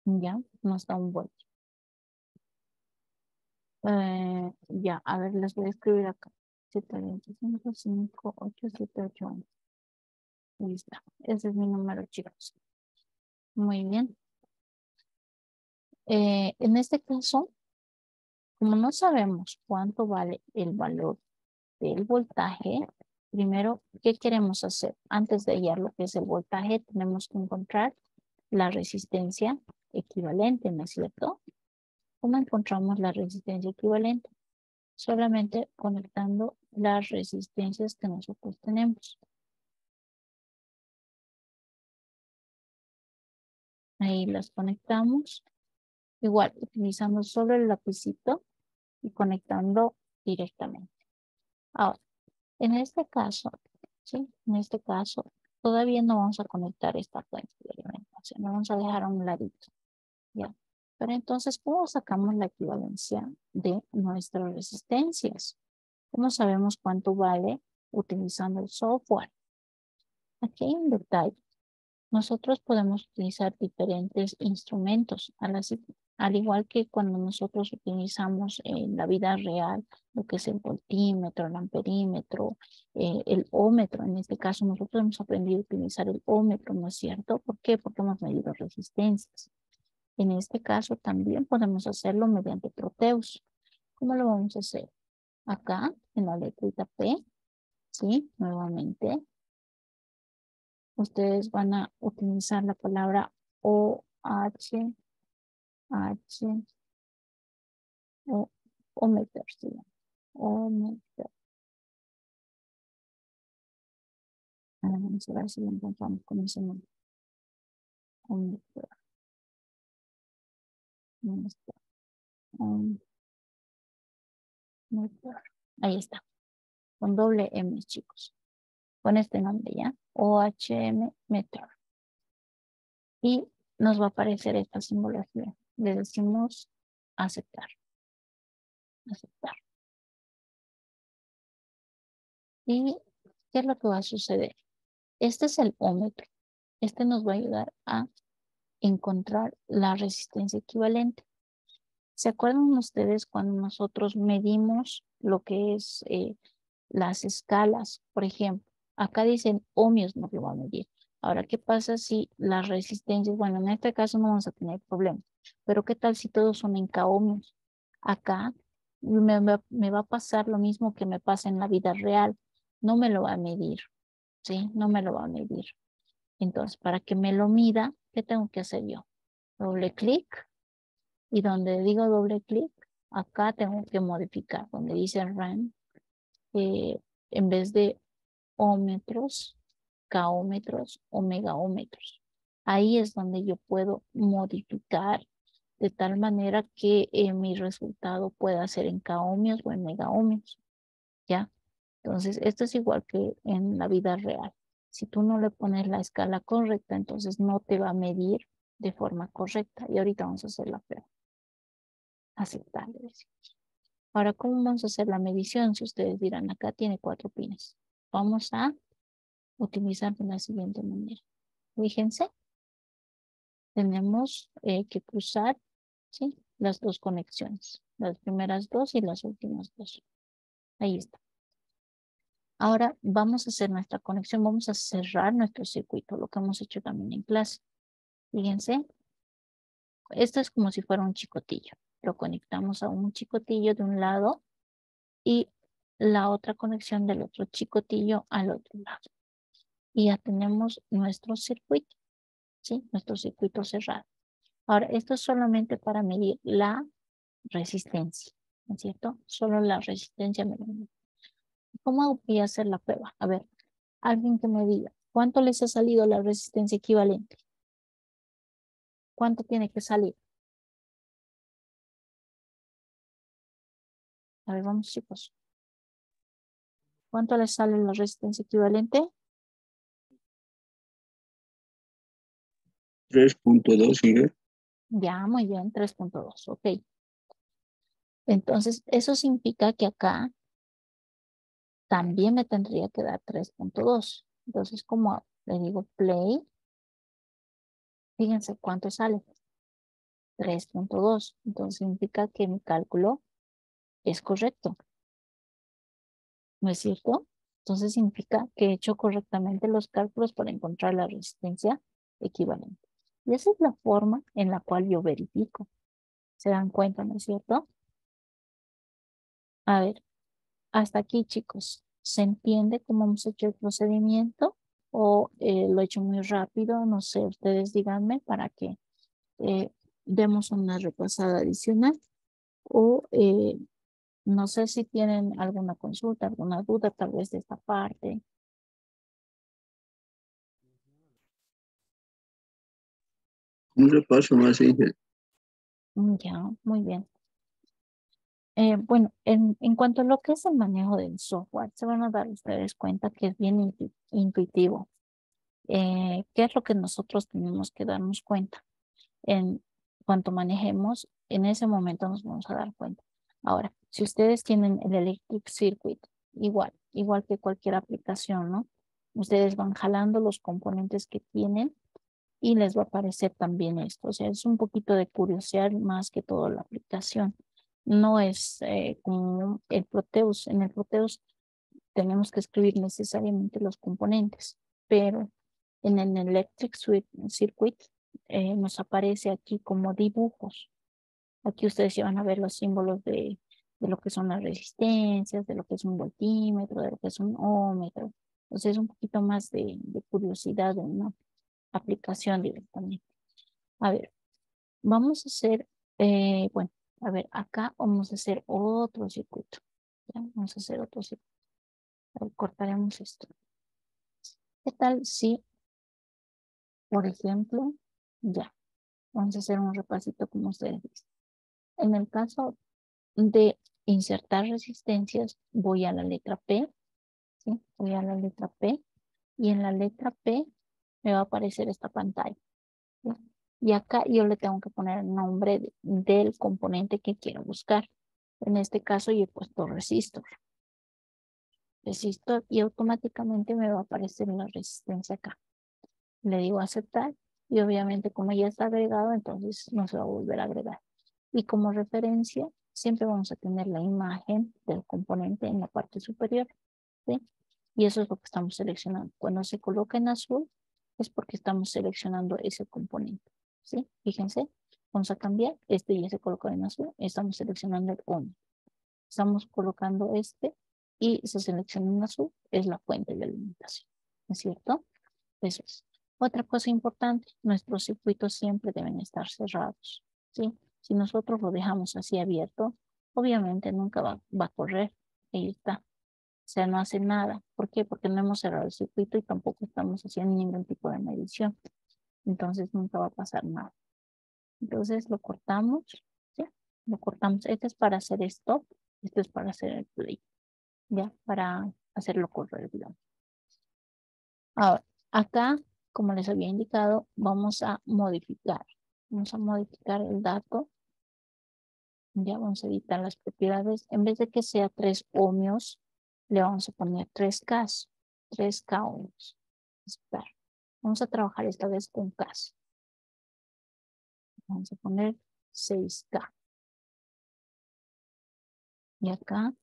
A: Ya, nos da un voltio. Ya, a ver, les voy a escribir acá. 725 5 8 7 8 1. Ahí está. Ese es mi número, chicos. Muy bien. En este caso, como no sabemos cuánto vale el valor del voltaje, primero, ¿qué queremos hacer? Antes de hallar lo que es el voltaje, tenemos que encontrar la resistencia equivalente, ¿no es cierto? ¿Cómo encontramos la resistencia equivalente? Solamente conectando las resistencias que nosotros tenemos. Ahí las conectamos. Igual, utilizando solo el lapicito y conectando directamente. Ahora, en este caso, ¿sí? En este caso, todavía no vamos a conectar esta fuente de alimentación. Lo vamos a dejar a un ladito. ¿Ya? Pero entonces, ¿cómo sacamos la equivalencia de nuestras resistencias? ¿Cómo sabemos cuánto vale utilizando el software? Aquí hay un detalle. Nosotros podemos utilizar diferentes instrumentos, al igual que cuando nosotros utilizamos en la vida real lo que es el voltímetro, el amperímetro, el ómetro. En este caso nosotros hemos aprendido a utilizar el ómetro, ¿no es cierto? ¿Por qué? Porque hemos medido resistencias. En este caso también podemos hacerlo mediante Proteus. ¿Cómo lo vamos a hacer? Acá en la letrita P, ¿sí? Nuevamente. Ustedes van a utilizar la palabra OH, ohmmeter, ¿sí? Ohmmeter. Vamos a ver si lo encontramos con ese nombre. Ohmmeter. Ohmmeter. Ahí está. Con doble M, chicos. Con este nombre ya. OHM meter. Y nos va a aparecer esta simbología. Le decimos aceptar. Aceptar. ¿Y qué es lo que va a suceder? Este es el ómetro. Este nos va a ayudar a encontrar la resistencia equivalente. ¿Se acuerdan ustedes cuando nosotros medimos lo que es las escalas? Por ejemplo, acá dicen ohmios nos lo va a medir. Ahora, ¿qué pasa si las resistencias? Bueno, en este caso no vamos a tener problema. Pero ¿qué tal si todos son en k-ohmios? Acá me va a pasar lo mismo que me pasa en la vida real. No me lo va a medir, ¿sí? No me lo va a medir. Entonces, para que me lo mida, ¿qué tengo que hacer yo? Doble clic. Y donde digo doble clic, acá tengo que modificar. Donde dice RAM, en vez de ohmetros, k-ohmetros o megaómetros. Ahí es donde yo puedo modificar de tal manera que mi resultado pueda ser en k-ohmios o en mega-ohmios, ¿ya? Entonces, esto es igual que en la vida real. Si tú no le pones la escala correcta, entonces no te va a medir de forma correcta. Y ahorita vamos a hacer la prueba. Aceptar. Ahora, ¿cómo vamos a hacer la medición? Si ustedes dirán, acá tiene 4 pines. Vamos a utilizar de la siguiente manera. Fíjense, tenemos que cruzar, ¿sí?, las dos conexiones. Las primeras dos y las últimas dos. Ahí está. Ahora vamos a hacer nuestra conexión. Vamos a cerrar nuestro circuito, lo que hemos hecho también en clase. Fíjense, esto es como si fuera un chicotillo. Lo conectamos a un chicotillo de un lado y la otra conexión del otro chicotillo al otro lado. Y ya tenemos nuestro circuito, ¿sí? Nuestro circuito cerrado. Ahora, esto es solamente para medir la resistencia, ¿no es cierto? Solo la resistencia me lo mide. ¿Cómo voy a hacer la prueba? A ver, alguien que me diga, ¿cuánto les ha salido la resistencia equivalente? ¿Cuánto tiene que salir? A ver, vamos chicos. ¿Cuánto les sale la resistencia equivalente?
D: 3.2, sigue.
A: Ya, muy bien, 3.2, ok. Entonces, eso significa que acá también me tendría que dar 3.2. Entonces, como le digo play, fíjense cuánto sale. 3.2. Entonces, significa que mi cálculo es correcto. ¿No es cierto? Entonces, significa que he hecho correctamente los cálculos para encontrar la resistencia equivalente. Y esa es la forma en la cual yo verifico. ¿Se dan cuenta, no es cierto? A ver, hasta aquí, chicos. ¿Se entiende cómo hemos hecho el procedimiento? ¿O lo he hecho muy rápido? No sé, ustedes díganme para que eh, demos una repasada adicional. O no sé si tienen alguna consulta, alguna duda tal vez de esta parte.
D: Un repaso más, Inge.
A: Ya, muy bien. Bueno, en cuanto a lo que es el manejo del software, se van a dar ustedes cuenta que es bien intuitivo. ¿Qué es lo que nosotros tenemos que darnos cuenta? En cuanto manejemos, en ese momento nos vamos a dar cuenta. Ahora, si ustedes tienen el Electric Circuit, igual que cualquier aplicación, ¿no? Ustedes van jalando los componentes que tienen y les va a aparecer también esto. O sea, es un poquito de curiosidad más que todo la aplicación. No es como el Proteus. En el Proteus tenemos que escribir necesariamente los componentes, pero en el Electric Circuit nos aparece aquí como dibujos. Aquí ustedes ya van a ver los símbolos de lo que son las resistencias, de lo que es un voltímetro, de lo que es un ohmmetro. Entonces es un poquito más de curiosidad de una aplicación directamente. A ver, vamos a hacer, bueno, a ver, acá vamos a hacer otro circuito. ¿Ya? Vamos a hacer otro circuito. A ver, cortaremos esto. ¿Qué tal si, por ejemplo, ya, vamos a hacer un repasito como ustedes dicen. En el caso de insertar resistencias, voy a la letra P, ¿sí? Voy a la letra P y en la letra P me va a aparecer esta pantalla, ¿sí? Y acá yo le tengo que poner el nombre del componente que quiero buscar. En este caso yo he puesto resistor. Resistor y automáticamente me va a aparecer la resistencia acá. Le digo aceptar y obviamente como ya está agregado, entonces no se va a volver a agregar. Y como referencia, siempre vamos a tener la imagen del componente en la parte superior, ¿sí? Y eso es lo que estamos seleccionando. Cuando se coloca en azul, es porque estamos seleccionando ese componente, ¿sí? Fíjense, vamos a cambiar. Este ya se colocó en azul, estamos seleccionando el 1. Estamos colocando este y se selecciona en azul, es la fuente de alimentación, ¿no es cierto? Eso es. Otra cosa importante, nuestros circuitos siempre deben estar cerrados, ¿sí? Si nosotros lo dejamos así abierto, obviamente nunca va a correr. Ahí está. O sea, no hace nada. ¿Por qué? Porque no hemos cerrado el circuito y tampoco estamos haciendo ningún tipo de medición. Entonces nunca va a pasar nada. Entonces lo cortamos, ¿sí? Lo cortamos. Este es para hacer stop, este es para hacer el play, ya, para hacerlo correr, digamos. Ahora, acá, como les había indicado, vamos a modificar. Vamos a modificar el dato. Ya vamos a editar las propiedades. En vez de que sea 3 ohmios, le vamos a poner 3K. 3K ohmios. Espera. Vamos a trabajar esta vez con K. Vamos a poner 6K. Y acá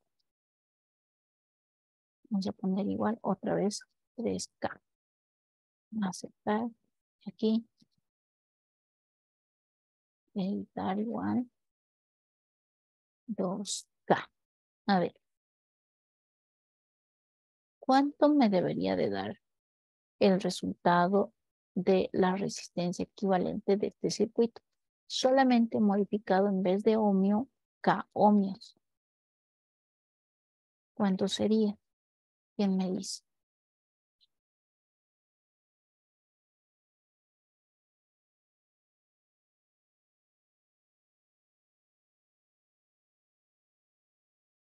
A: vamos a poner igual otra vez 3K. Aceptar. Aquí. Editar igual 2K. A ver. ¿Cuánto me debería de dar el resultado de la resistencia equivalente de este circuito? Solamente modificado en vez de ohmio, K ohmios. ¿Cuánto sería? ¿Quién me dice?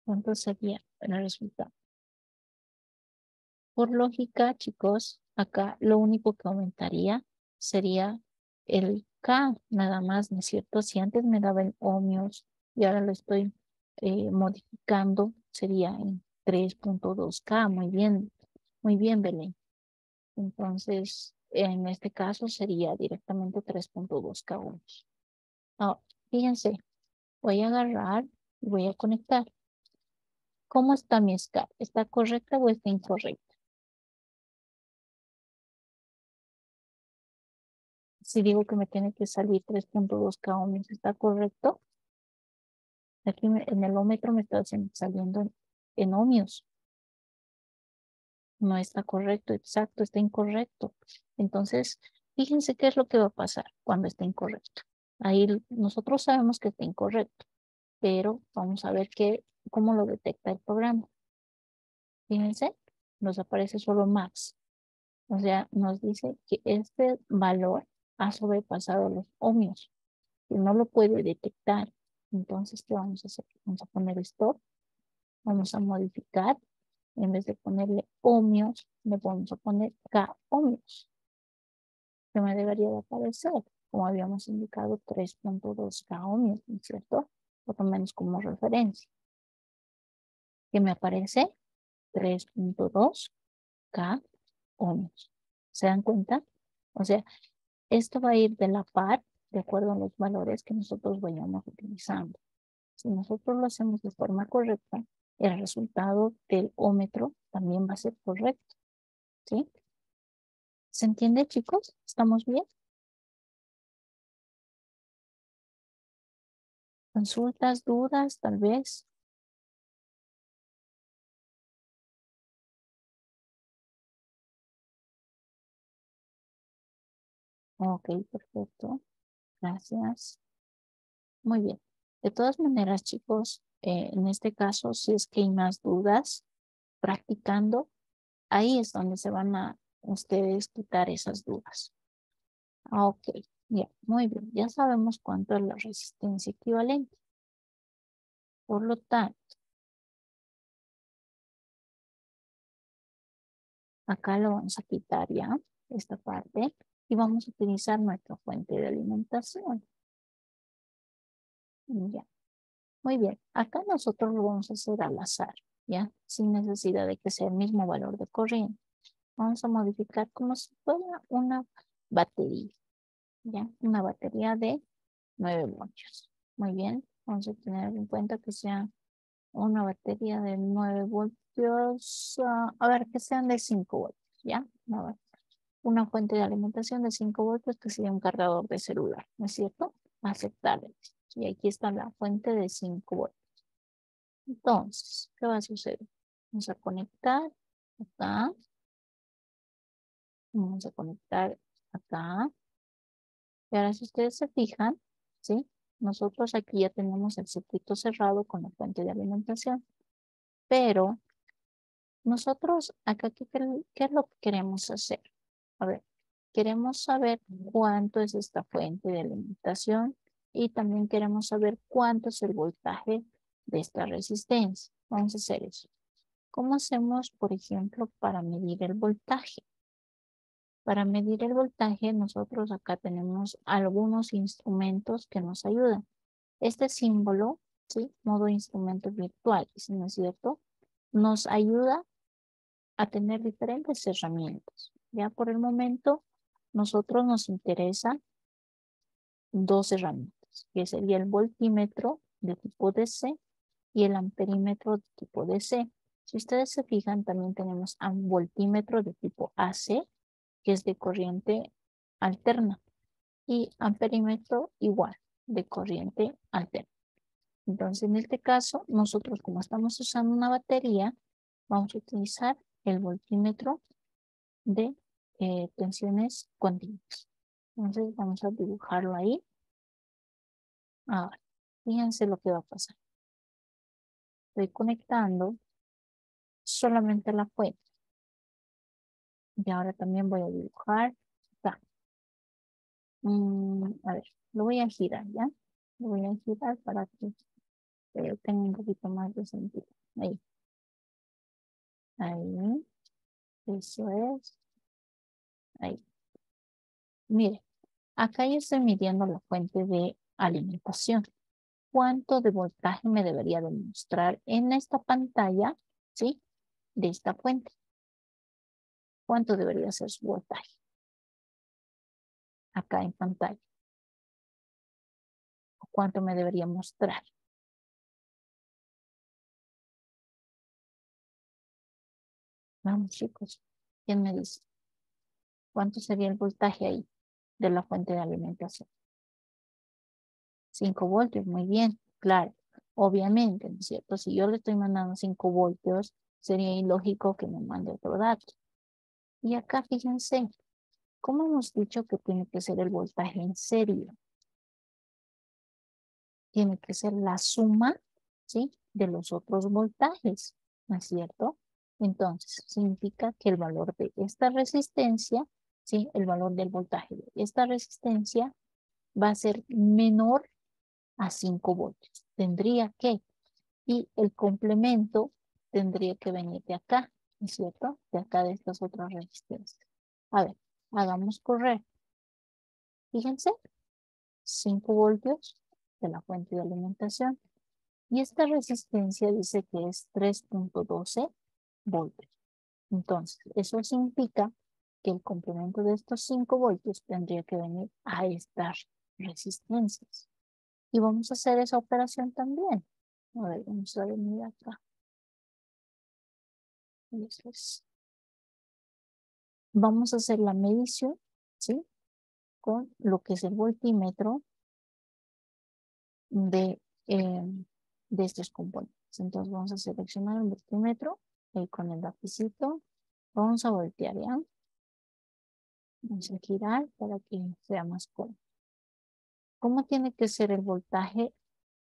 A: ¿Cuánto sería el resultado? Por lógica, chicos, acá lo único que aumentaría sería el K, nada más, ¿no es cierto? Si antes me daba en ohmios y ahora lo estoy modificando, sería en 3.2K. Muy bien, Belén. Entonces, en este caso sería directamente 3.2K ohmios. Ahora, fíjense, voy a agarrar y voy a conectar. ¿Cómo está mi escala? ¿Está correcta o está incorrecta? Si digo que me tiene que salir 3.2K ohmios, ¿está correcto? Aquí en el ohmmetro me está saliendo en ohmios. No está correcto, exacto, está incorrecto. Entonces, fíjense qué es lo que va a pasar cuando está incorrecto. Ahí nosotros sabemos que está incorrecto, pero vamos a ver cómo lo detecta el programa. Fíjense, nos aparece solo max. O sea, nos dice que este valor ha sobrepasado los ohmios y no lo puede detectar. Entonces, ¿qué vamos a hacer? Vamos a poner stop, vamos a modificar. En vez de ponerle ohmios, le vamos a poner K ohmios. Que me debería de aparecer, como habíamos indicado, 3.2K ohmios, ¿no es cierto? Por lo menos como referencia. Que me aparece 3.2K ohmios. ¿Se dan cuenta? O sea, esto va a ir de la par de acuerdo a los valores que nosotros vayamos utilizando. Si nosotros lo hacemos de forma correcta, el resultado del ohmetro también va a ser correcto. ¿Sí? ¿Se entiende, chicos? ¿Estamos bien? ¿Consultas, dudas, tal vez? Ok, perfecto. Gracias. Muy bien. De todas maneras, chicos, en este caso, si es que hay más dudas, practicando, ahí es donde se van a ustedes quitar esas dudas. Ok, ya, muy bien. Ya sabemos cuánto es la resistencia equivalente. Por lo tanto, acá lo vamos a quitar ya, esta parte, y vamos a utilizar nuestra fuente de alimentación. Ya, muy bien. Acá nosotros lo vamos a hacer al azar, ya, sin necesidad de que sea el mismo valor de corriente. Vamos a modificar como si fuera una batería, ya, una batería de 9 voltios. Muy bien, vamos a tener en cuenta que sea una batería de 9 voltios, a ver, que sean de 5 voltios, ya, una fuente de alimentación de 5 voltios que sería un cargador de celular, ¿no es cierto? Aceptable. Y aquí está la fuente de 5 voltios. Entonces, ¿qué va a suceder? Vamos a conectar acá. Vamos a conectar acá. Y ahora si ustedes se fijan, ¿sí? Nosotros aquí ya tenemos el circuito cerrado con la fuente de alimentación. Pero nosotros acá, ¿qué es lo que queremos hacer? A ver, queremos saber cuánto es esta fuente de alimentación y también queremos saber cuánto es el voltaje de esta resistencia. Vamos a hacer eso. ¿Cómo hacemos, por ejemplo, para medir el voltaje? Para medir el voltaje, nosotros acá tenemos algunos instrumentos que nos ayudan. Este símbolo, ¿sí? Modo instrumentos virtuales, ¿no es cierto? Nos ayuda a tener diferentes herramientas. Ya por el momento, nosotros nos interesa dos herramientas, que sería el voltímetro de tipo DC y el amperímetro de tipo DC. Si ustedes se fijan, también tenemos un voltímetro de tipo AC, que es de corriente alterna, y amperímetro igual, de corriente alterna. Entonces, en este caso, nosotros como estamos usando una batería, vamos a utilizar el voltímetro de tensiones continuas. Entonces, vamos a dibujarlo ahí. Ahora, fíjense lo que va a pasar. Estoy conectando solamente la fuente. Y ahora también voy a dibujar acá. A ver, lo voy a girar, ¿ya? Lo voy a girar para que tenga un poquito más de sentido. Ahí. Ahí. Eso es. Ahí. Mire, acá yo estoy midiendo la fuente de alimentación. ¿Cuánto de voltaje me debería demostrar en esta pantalla, ¿sí? De esta fuente. ¿Cuánto debería ser su voltaje? Acá en pantalla. ¿Cuánto me debería mostrar? Vamos, chicos. ¿Quién me dice? ¿Cuánto sería el voltaje ahí de la fuente de alimentación? 5 voltios, muy bien, claro. Obviamente, ¿no es cierto? Si yo le estoy mandando 5 voltios, sería ilógico que me mande otro dato. Y acá fíjense, ¿cómo hemos dicho que tiene que ser el voltaje en serio? Tiene que ser la suma, ¿sí? De los otros voltajes, ¿no es cierto? Entonces, significa que el valor de esta resistencia, ¿sí? El valor del voltaje de esta resistencia va a ser menor a 5 voltios. Tendría que, y el complemento tendría que venir de acá, ¿no es cierto? De acá de estas otras resistencias. A ver, hagamos correr. Fíjense, 5 voltios de la fuente de alimentación. Y esta resistencia dice que es 3.12 voltios. Entonces, eso significa que el complemento de estos 5 voltios tendría que venir a estas resistencias. Y vamos a hacer esa operación también. A ver, vamos a venir acá. Entonces, vamos a hacer la medición, ¿sí? Con lo que es el voltímetro de, eh, de estos componentes. Entonces, vamos a seleccionar el voltímetro con el lapicito. Vamos a voltear, ¿ya? Vamos a girar para que sea más cómodo. ¿Cómo tiene que ser el voltaje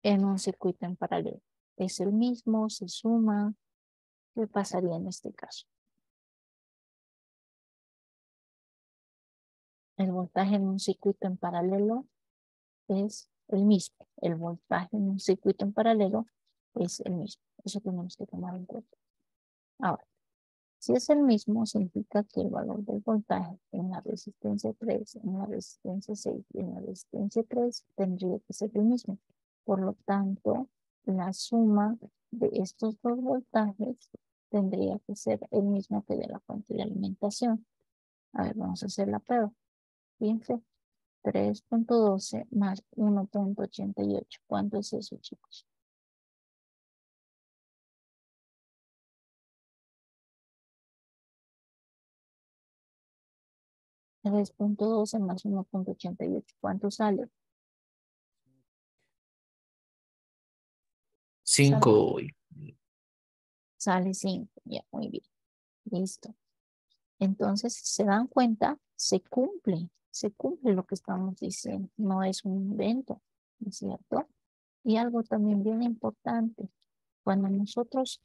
A: en un circuito en paralelo? ¿Es el mismo? ¿Se suma? ¿Qué pasaría en este caso? El voltaje en un circuito en paralelo es el mismo. El voltaje en un circuito en paralelo es el mismo. Eso tenemos que tomar en cuenta. Ahora, si es el mismo, significa que el valor del voltaje en la resistencia 3, en la resistencia 6 y en la resistencia 3 tendría que ser el mismo. Por lo tanto, la suma de estos dos voltajes tendría que ser el mismo que de la fuente de alimentación. A ver, vamos a hacer la prueba. Fíjense, 3.12 más 1.88. ¿Cuánto es eso, chicos? 3.12 más 1.88. ¿Cuánto sale?
E: 5.
A: Sale 5. Ya, muy bien. Listo. Entonces, si se dan cuenta, se cumple lo que estamos diciendo. No es un invento, ¿no es cierto? Y algo también bien importante, cuando nosotros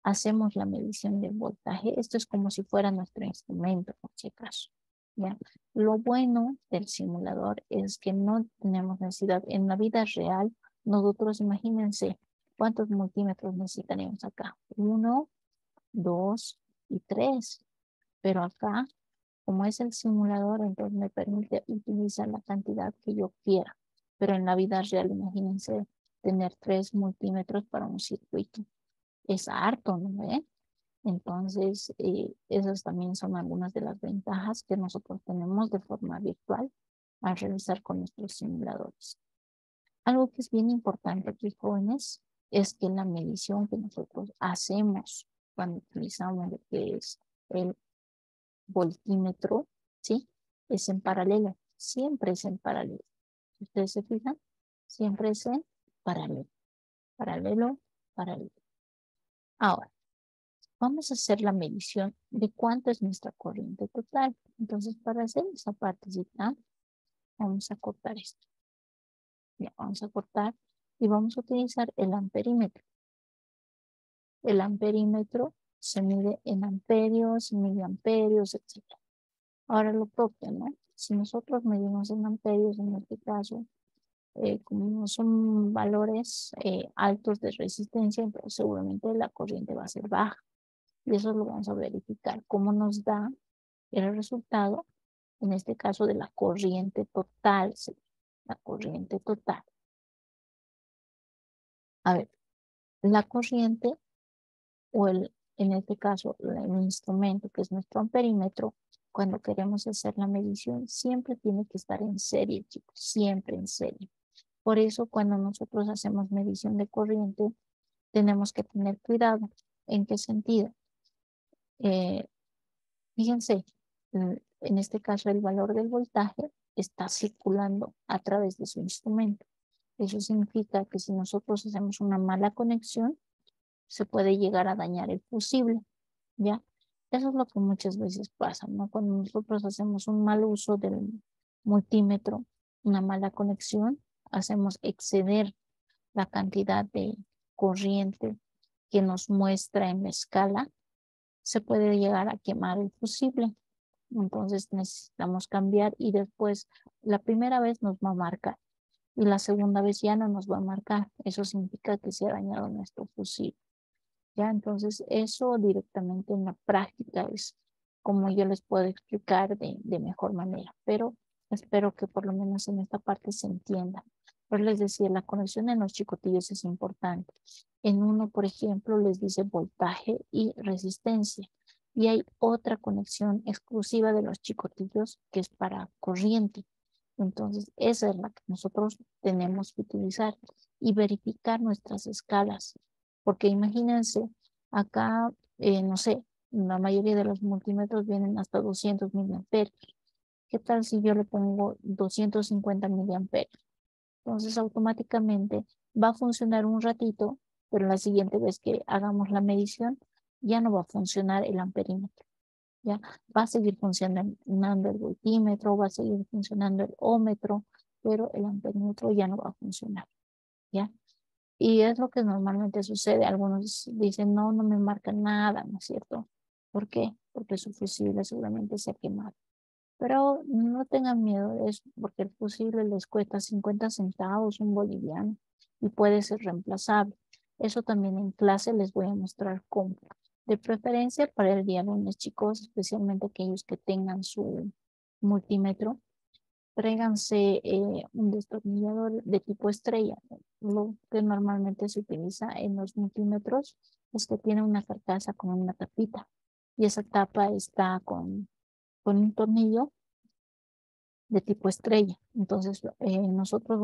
A: hacemos la medición del voltaje, esto es como si fuera nuestro instrumento, por si acaso. ¿ya? Lo bueno del simulador es que no tenemos necesidad. En la vida real, nosotros imagínense cuántos multímetros necesitaríamos acá. 1, 2 y 3. Pero acá, como es el simulador, entonces me permite utilizar la cantidad que yo quiera. Pero en la vida real, imagínense tener 3 multímetros para un circuito. Es harto, ¿no ve? Entonces, esas también son algunas de las ventajas que nosotros tenemos de forma virtual al realizar con nuestros simuladores. Algo que es bien importante aquí, jóvenes, es que la medición que nosotros hacemos cuando utilizamos lo que es el voltímetro, ¿sí? Es en paralelo, siempre es en paralelo. Si ustedes se fijan, siempre es en paralelo, paralelo, paralelo. Ahora, vamos a hacer la medición de cuánto es nuestra corriente total. Entonces, para hacer esa partecita, vamos a cortar esto. Ya, vamos a cortar y vamos a utilizar el amperímetro. El amperímetro se mide en amperios, miliamperios, etc. Ahora lo propio, ¿no? Si nosotros medimos en amperios, en este caso, como son valores altos de resistencia, entonces seguramente la corriente va a ser baja. Y eso lo vamos a verificar. ¿Cómo nos da el resultado? En este caso de la corriente total. ¿Sí? La corriente total. A ver, la corriente o en este caso el instrumento que es nuestro amperímetro, cuando queremos hacer la medición, siempre tiene que estar en serie, chicos, siempre en serie. Por eso cuando nosotros hacemos medición de corriente, tenemos que tener cuidado. ¿En qué sentido? Fíjense, en este caso el valor del voltaje está circulando a través de su instrumento. Eso significa que si nosotros hacemos una mala conexión, se puede llegar a dañar el fusible, ¿ya? Eso es lo que muchas veces pasa, ¿no? Cuando nosotros hacemos un mal uso del multímetro, una mala conexión, hacemos exceder la cantidad de corriente que nos muestra en la escala, se puede llegar a quemar el fusible. Entonces necesitamos cambiar y después la primera vez nos va a marcar y la segunda vez ya no nos va a marcar. Eso significa que se ha dañado nuestro fusible. Ya, entonces eso directamente en la práctica es como yo les puedo explicar de mejor manera, pero espero que por lo menos en esta parte se entienda. Pero les decía, la conexión en los chicotillos es importante. En uno, por ejemplo, les dice voltaje y resistencia. Y hay otra conexión exclusiva de los chicotillos que es para corriente. Entonces, esa es la que nosotros tenemos que utilizar y verificar nuestras escalas. Porque imagínense, acá, no sé, la mayoría de los multímetros vienen hasta 200 miliamperios. ¿Qué tal si yo le pongo 250 miliamperios? Entonces, automáticamente va a funcionar un ratito, pero la siguiente vez que hagamos la medición, ya no va a funcionar el amperímetro. ¿Ya? Va a seguir funcionando el voltímetro, va a seguir funcionando el ómetro, pero el amperímetro ya no va a funcionar, ¿ya? Y es lo que normalmente sucede. Algunos dicen, no, no me marca nada, ¿no es cierto? ¿Por qué? Porque su fusible seguramente se ha quemado. Pero no tengan miedo de eso, porque el fusible les cuesta 50 centavos, un boliviano, y puede ser reemplazable. Eso también en clase les voy a mostrar cómo. De preferencia para el día lunes, chicos, especialmente aquellos que tengan su multímetro, tráiganse un destornillador de tipo estrella. Lo que normalmente se utiliza en los multímetros es que tiene una carcasa con una tapita y esa tapa está con un tornillo de tipo estrella. Entonces, nosotros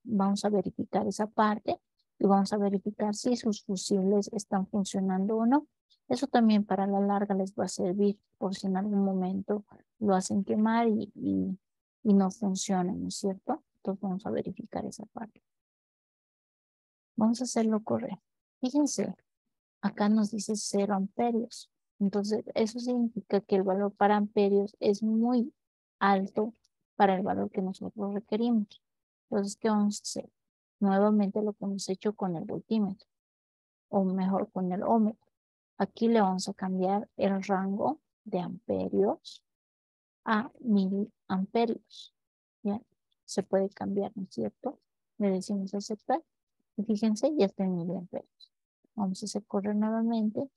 A: vamos a verificar esa parte y vamos a verificar si sus fusibles están funcionando o no. Eso también para la larga les va a servir por si en algún momento lo hacen quemar y no funciona, ¿no es cierto? Entonces vamos a verificar esa parte. Vamos a hacerlo correr. Fíjense, acá nos dice 0 amperios. Entonces, eso significa que el valor para amperios es muy alto para el valor que nosotros requerimos. Entonces, ¿qué vamos a hacer? Nuevamente lo que hemos hecho con el voltímetro, o mejor con el ómetro. Aquí le vamos a cambiar el rango de amperios a miliamperios. ¿Ya? Se puede cambiar, ¿no es cierto? Le decimos aceptar. Y fíjense, ya está en miliamperios. Vamos a hacer correr nuevamente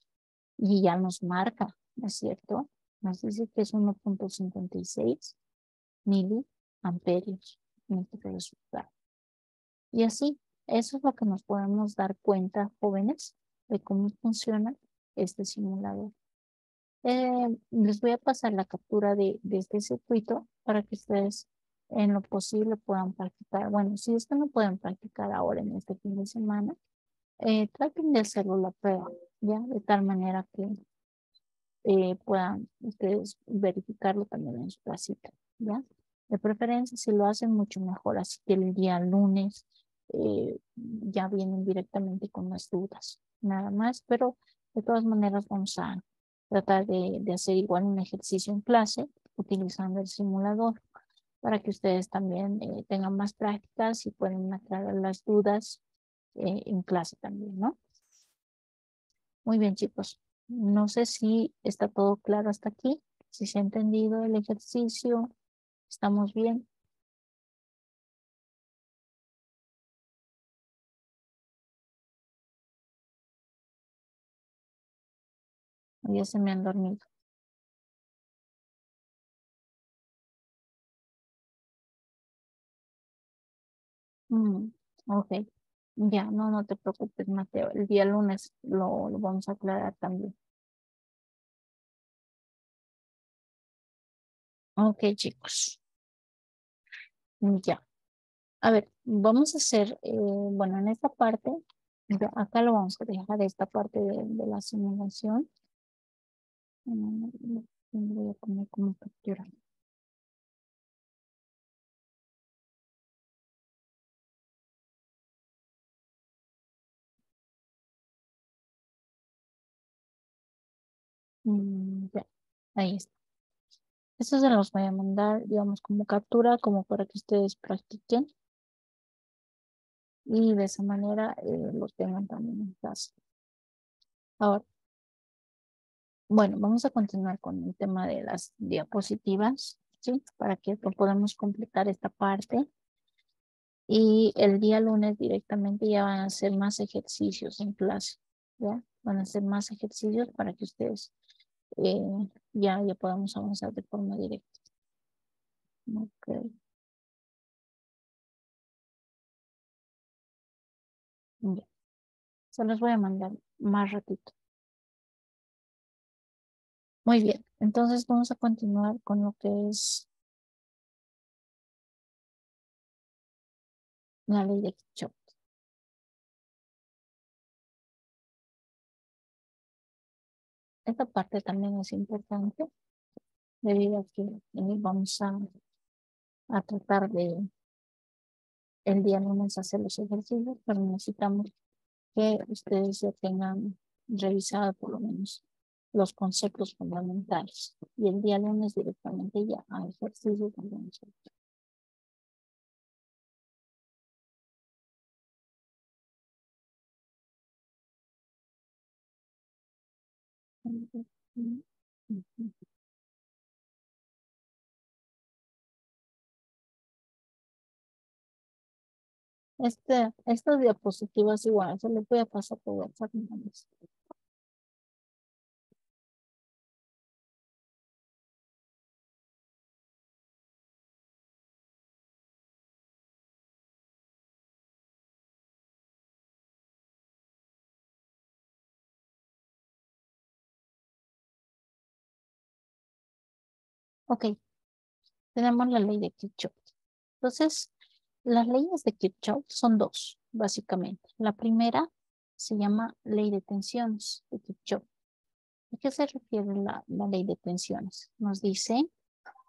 A: y ya nos marca, ¿no es cierto? Nos dice que es 1.56 miliamperios en este resultado. Y así, eso es lo que nos podemos dar cuenta, jóvenes, de cómo funciona este simulador. Les voy a pasar la captura de este circuito para que ustedes en lo posible puedan practicar. Bueno, si es que no pueden practicar ahora en este fin de semana, traten de hacerlo la prueba, ¿ya? De tal manera que puedan ustedes verificarlo también en su casita, ¿ya? De preferencia, si lo hacen mucho mejor, así que el día lunes ya vienen directamente con las dudas, nada más, pero de todas maneras vamos a tratar de hacer igual un ejercicio en clase utilizando el simulador para que ustedes también tengan más prácticas y puedan aclarar las dudas en clase también, ¿no? Muy bien, chicos. No sé si está todo claro hasta aquí, si se ha entendido el ejercicio, ¿estamos bien? O ya se me han dormido. Ok. Ya, no te preocupes, Mateo. El día lunes lo vamos a aclarar también. Ok, chicos. Ya. A ver, vamos a hacer, bueno, en esta parte, acá lo vamos a dejar esta parte de la simulación. Voy a poner como captura. Ya, ahí está. Estos se los voy a mandar, digamos, como captura, como para que ustedes practiquen. Y de esa manera los tengan también en casa. Ahora, bueno, vamos a continuar con el tema de las diapositivas, ¿sí? Para que podamos completar esta parte. Y el día lunes directamente ya van a hacer más ejercicios en clase, ¿ya? Van a hacer más ejercicios para que ustedes eh, ya podamos avanzar de forma directa. Ok. Ya. Se los voy a mandar más ratito. Muy bien, entonces vamos a continuar con lo que es la ley de Kirchhoff. Esta parte también es importante debido a que vamos a tratar de el día lunes hacer los ejercicios, pero necesitamos que ustedes ya tengan revisado por lo menos los conceptos fundamentales. Y el día lunes directamente ya a ejercicios también. Estas diapositivas igual, se les voy a pasar por WhatsApp. Ok, tenemos la ley de Kirchhoff. Entonces, las leyes de Kirchhoff son dos, básicamente. La primera se llama ley de tensiones de Kirchhoff. ¿A qué se refiere la ley de tensiones? Nos dice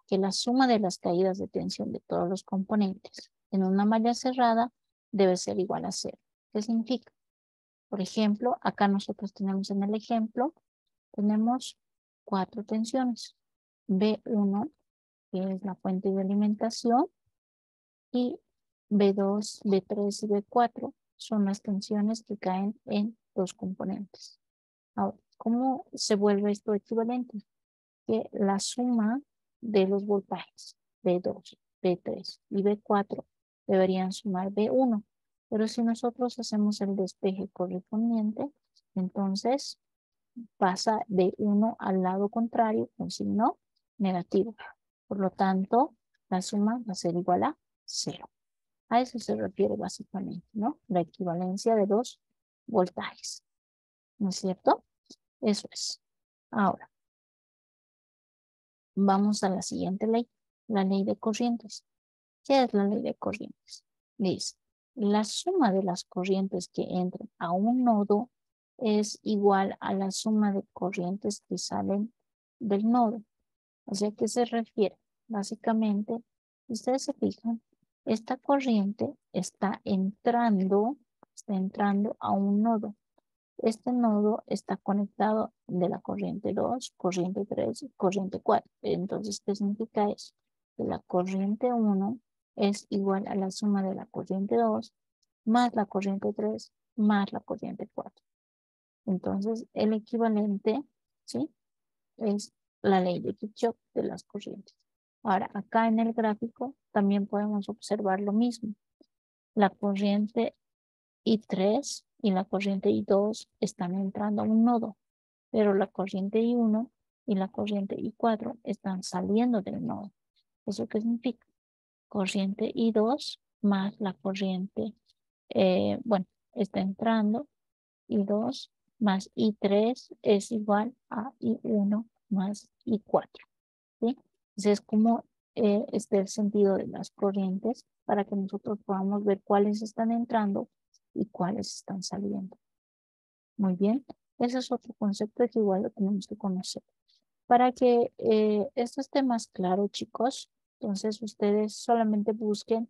A: que la suma de las caídas de tensión de todos los componentes en una malla cerrada debe ser igual a cero. ¿Qué significa? Por ejemplo, acá nosotros tenemos en el ejemplo, tenemos 4 tensiones. B1, que es la fuente de alimentación, y B2, B3 y B4 son las tensiones que caen en los componentes. Ahora, ¿cómo se vuelve esto equivalente? Que la suma de los voltajes. B2, B3 y B4 deberían sumar B1. Pero si nosotros hacemos el despeje correspondiente, entonces pasa de 1 al lado contrario con signo negativo. Por lo tanto, la suma va a ser igual a 0. A eso se refiere básicamente, ¿no? La equivalencia de los voltajes. ¿No es cierto? Eso es. Ahora, vamos a la siguiente ley, la ley de corrientes. ¿Qué es la ley de corrientes? Dice, la suma de las corrientes que entran a un nodo es igual a la suma de corrientes que salen del nodo. O sea, ¿qué se refiere? Básicamente, si ustedes se fijan, esta corriente está entrando a un nodo. Este nodo está conectado de la corriente 2, corriente 3 y corriente 4. Entonces, ¿qué significa eso? Que la corriente 1 es igual a la suma de la corriente 2 más la corriente 3 más la corriente 4. Entonces, el equivalente, ¿sí? Es la ley de Kirchhoff de las corrientes. Ahora, acá en el gráfico también podemos observar lo mismo. La corriente I3 y la corriente I2 están entrando a un nodo, pero la corriente I1 y la corriente I4 están saliendo del nodo. ¿Eso qué significa? Corriente I2 más la corriente, está entrando, I2 más I3 es igual a I1 más I4. ¿Sí? Entonces es como el sentido de las corrientes para que nosotros podamos ver cuáles están entrando y cuáles están saliendo. Muy bien, ese es otro concepto que igual lo tenemos que conocer. Para que esto esté más claro, chicos, entonces ustedes solamente busquen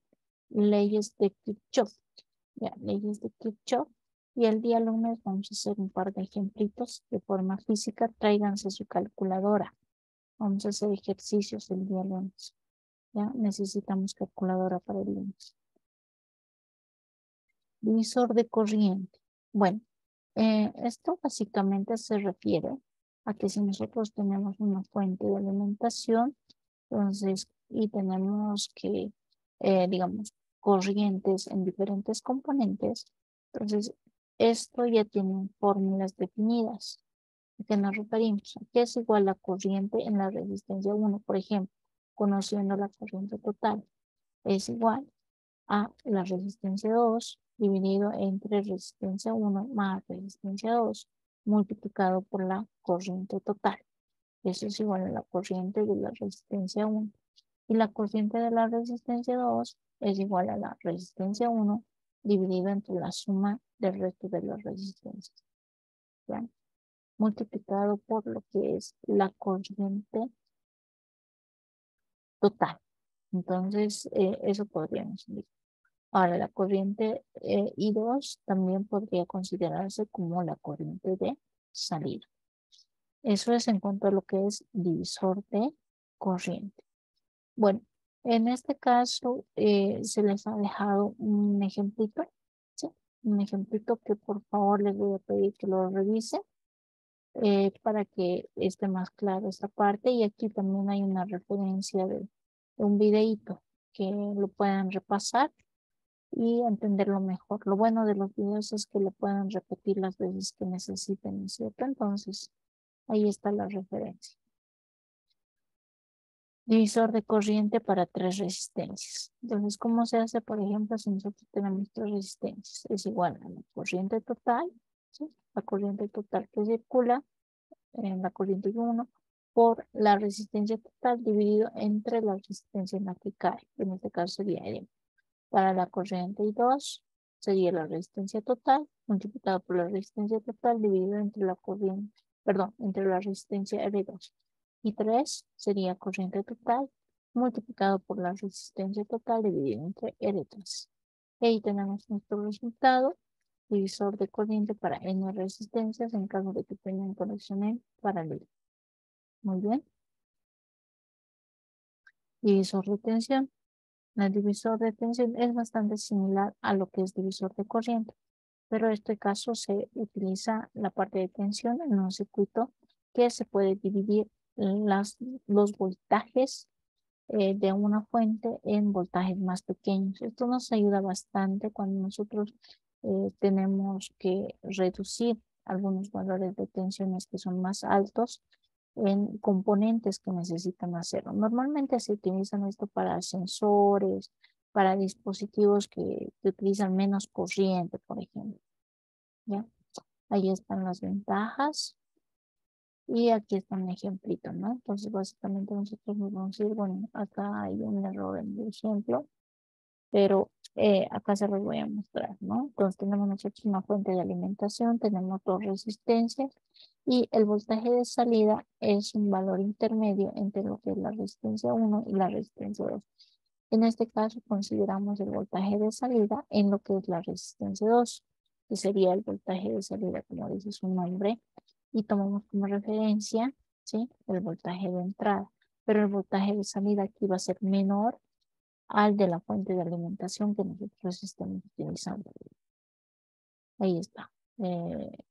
A: leyes de Kirchhoff. Ya, leyes de Kirchhoff. Y el día lunes vamos a hacer un par de ejemplitos de forma física. Tráiganse su calculadora. Vamos a hacer ejercicios el día lunes. Ya necesitamos calculadora para el lunes. Divisor de corriente. Bueno, esto básicamente se refiere a que si nosotros tenemos una fuente de alimentación, entonces, y tenemos que, digamos, corrientes en diferentes componentes, entonces esto ya tiene fórmulas definidas. ¿A qué nos referimos? Aquí es igual la corriente en la resistencia 1, por ejemplo, conociendo la corriente total, es igual a la resistencia 2 dividido entre resistencia 1 más resistencia 2 multiplicado por la corriente total. Eso es igual a la corriente de la resistencia 1. Y la corriente de la resistencia 2 es igual a la resistencia 1 dividido entre la suma del resto de las resistencias. ¿Ya? Multiplicado por lo que es la corriente total. Entonces, eso podríamos decir. Ahora, la corriente I2 también podría considerarse como la corriente de salida. Eso es en cuanto a lo que es divisor de corriente. Bueno, en este caso se les ha dejado un ejemplito, ¿sí? Un ejemplito que por favor les voy a pedir que lo revisen para que esté más claro esta parte. Y aquí también hay una referencia de un videíto que lo puedan repasar y entenderlo mejor. Lo bueno de los videos es que lo pueden repetir las veces que necesiten, ¿no es cierto? Entonces, ahí está la referencia. Divisor de corriente para 3 resistencias. Entonces, ¿cómo se hace? Por ejemplo, si nosotros tenemos 3 resistencias, es igual a la corriente total, ¿sí? La corriente total que circula en la corriente 1 por la resistencia total dividido entre la resistencia en la que cae. En este caso sería R. Para la corriente I2 sería la resistencia total multiplicado por la resistencia total dividido entre la corriente, entre la resistencia R2. Y 3 sería corriente total multiplicado por la resistencia total dividido entre R3. Y ahí tenemos nuestro resultado. Divisor de corriente para N resistencias en caso de que tengan conexión en paralelo. Muy bien. Divisor de tensión. El divisor de tensión es bastante similar a lo que es divisor de corriente, pero en este caso se utiliza la parte de tensión en un circuito que se puede dividir los voltajes de una fuente en voltajes más pequeños. Esto nos ayuda bastante cuando nosotros tenemos que reducir algunos valores de tensiones que son más altos en componentes que necesitan hacerlo. Normalmente se utilizan esto para sensores, para dispositivos que utilizan menos corriente, por ejemplo. ¿Ya? Ahí están las ventajas. Y aquí está un ejemplito, ¿no? Entonces, básicamente nosotros nos vamos a decir, bueno, acá hay un error en el ejemplo, pero acá se los voy a mostrar, ¿no? Entonces, tenemos nosotros una fuente de alimentación, tenemos dos resistencias y el voltaje de salida es un valor intermedio entre lo que es la resistencia 1 y la resistencia 2. En este caso, consideramos el voltaje de salida en lo que es la resistencia 2, que sería el voltaje de salida, como dice su nombre, y tomamos como referencia, ¿sí?, el voltaje de entrada, pero el voltaje de salida aquí va a ser menor al de la fuente de alimentación que nosotros estamos utilizando. Ahí está.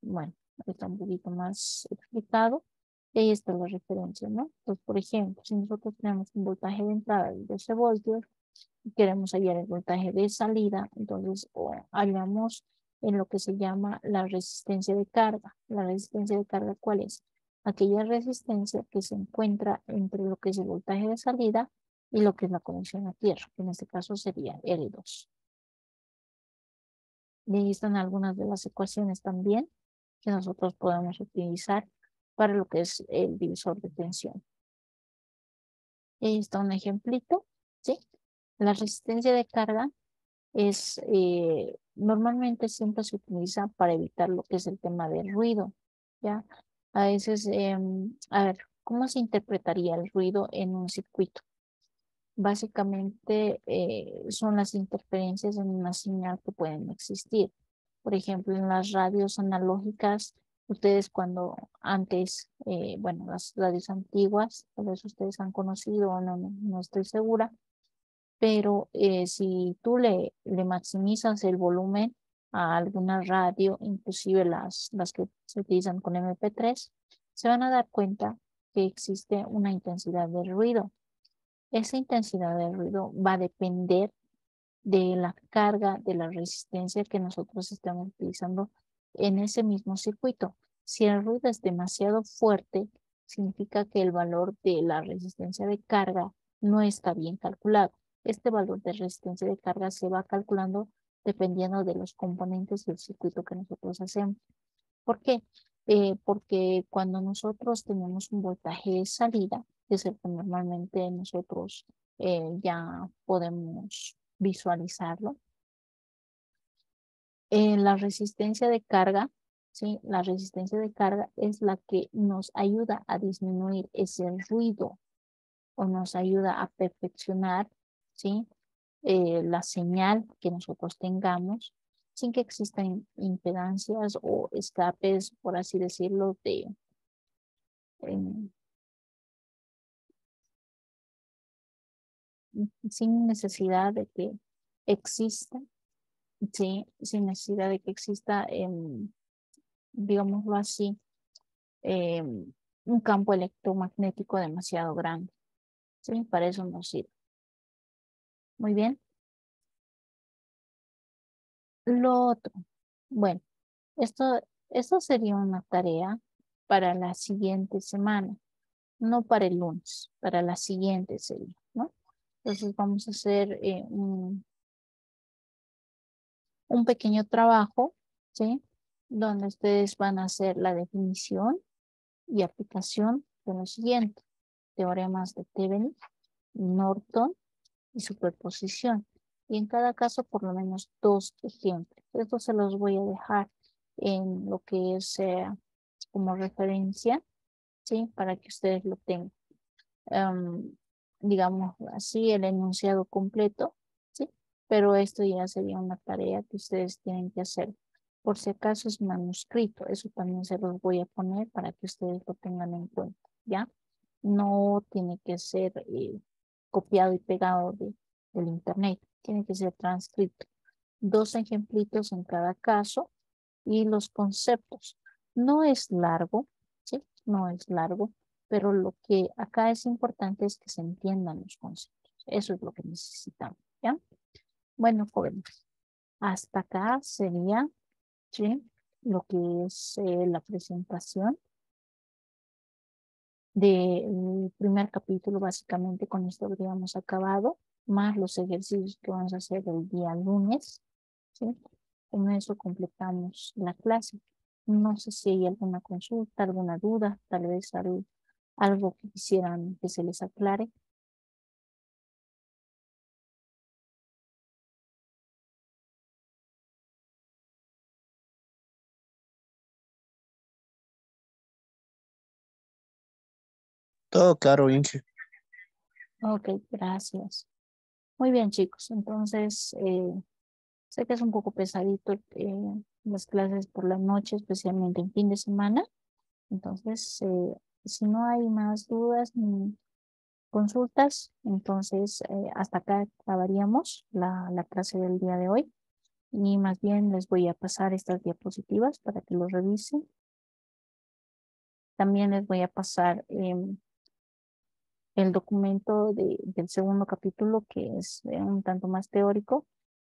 A: Bueno, está un poquito más explicado. Y ahí está la referencia, ¿no? Entonces, por ejemplo, si nosotros tenemos un voltaje de entrada de 12 voltios y queremos hallar el voltaje de salida, entonces hallamos en lo que se llama la resistencia de carga. La resistencia de carga, ¿cuál es? Aquella resistencia que se encuentra entre lo que es el voltaje de salida y lo que es la conexión a tierra, que en este caso sería L2. Y ahí están algunas de las ecuaciones también que nosotros podemos utilizar para lo que es el divisor de tensión. Y ahí está un ejemplito, ¿sí? La resistencia de carga es, normalmente siempre se utiliza para evitar lo que es el tema del ruido, ¿ya? A veces, a ver, ¿cómo se interpretaría el ruido en un circuito? Básicamente son las interferencias en una señal que pueden existir. Por ejemplo, en las radios analógicas, ustedes cuando antes, bueno, las radios antiguas, tal vez ustedes han conocido o no estoy segura, pero si tú le maximizas el volumen a alguna radio, inclusive las que se utilizan con MP3, se van a dar cuenta que existe una intensidad de ruido. Esa intensidad de ruido va a depender de la carga, de la resistencia que nosotros estamos utilizando en ese mismo circuito. Si el ruido es demasiado fuerte, significa que el valor de la resistencia de carga no está bien calculado. Este valor de resistencia de carga se va calculando dependiendo de los componentes del circuito que nosotros hacemos. ¿Por qué? Porque cuando nosotros tenemos un voltaje de salida, que es el que normalmente nosotros ya podemos visualizarlo, la resistencia de carga, ¿sí? La resistencia de carga es la que nos ayuda a disminuir ese ruido o nos ayuda a perfeccionar, ¿sí?, la señal que nosotros tengamos sin que existan impedancias o escapes, por así decirlo, sin necesidad de que exista, ¿sí?, sin necesidad de que exista, digámoslo así, un campo electromagnético demasiado grande, ¿sí? Para eso nos sirve. Muy bien. Lo otro, bueno, esto sería una tarea para la siguiente semana, no para el lunes, para la siguiente sería, ¿no? Entonces vamos a hacer un pequeño trabajo, ¿sí? Donde ustedes van a hacer la definición y aplicación de lo siguiente: teoremas de Thevenin, Norton y superposición. Y en cada caso por lo menos 2 ejemplos. Esto se los voy a dejar en lo que es como referencia, ¿sí? Para que ustedes lo tengan. Digamos así, el enunciado completo, ¿sí? Pero esto ya sería una tarea que ustedes tienen que hacer. Por si acaso es manuscrito, eso también se los voy a poner para que ustedes lo tengan en cuenta, ¿ya? No tiene que ser copiado y pegado del internet, tiene que ser transcrito. 2 ejemplitos en cada caso y los conceptos. No es largo, ¿sí? No es largo. pero lo que acá es importante es que se entiendan los conceptos. Eso es lo que necesitamos, ¿ya? Bueno, jóvenes, hasta acá sería, ¿sí?, lo que es la presentación del primer capítulo. Básicamente con esto habríamos acabado, más los ejercicios que vamos a hacer el día lunes, ¿sí? Con eso completamos la clase. No sé si hay alguna consulta, alguna duda, tal vez algo que quisieran que se les aclare.
B: Todo claro, Inge.
A: Ok, gracias. Muy bien, chicos. Entonces, sé que es un poco pesadito las clases por la noche, especialmente en fin de semana. Entonces, si no hay más dudas ni consultas, entonces hasta acá acabaríamos la clase del día de hoy. Y más bien les voy a pasar estas diapositivas para que lo revisen. También les voy a pasar el documento del segundo capítulo, que es un tanto más teórico.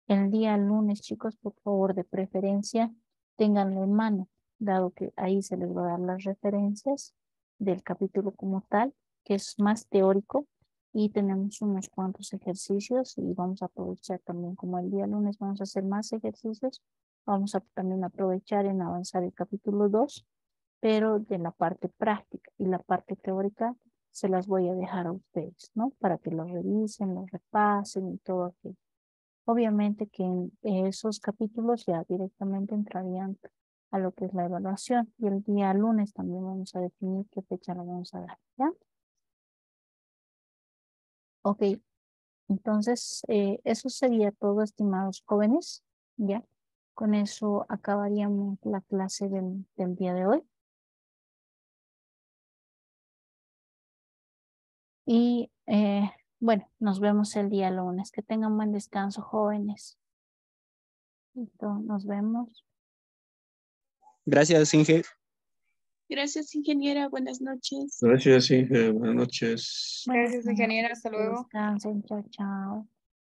A: El día lunes, chicos, por favor, de preferencia, ténganlo en mano, dado que ahí se les va a dar las referencias del capítulo como tal, que es más teórico, y tenemos unos cuantos ejercicios y vamos a aprovechar también, como el día lunes vamos a hacer más ejercicios, vamos a también aprovechar en avanzar el capítulo 2, pero de la parte práctica y la parte teórica se las voy a dejar a ustedes, ¿no? Para que lo revisen, lo repasen y todo aquello. Obviamente que en esos capítulos ya directamente entrarían a lo que es la evaluación, y el día lunes también vamos a definir qué fecha la vamos a dar, ¿ya? Ok, entonces eso sería todo, estimados jóvenes, ¿ya? Con eso acabaríamos la clase del día de hoy. Y bueno, nos vemos el día lunes. Que tengan buen descanso, jóvenes. Listo, nos vemos.
B: Gracias, Inge.
E: Gracias, ingeniera. Buenas noches.
D: Gracias, Inge. Buenas noches.
E: Gracias, ingeniera. Hasta
A: Que
E: luego.
A: descansen. Chao, chao.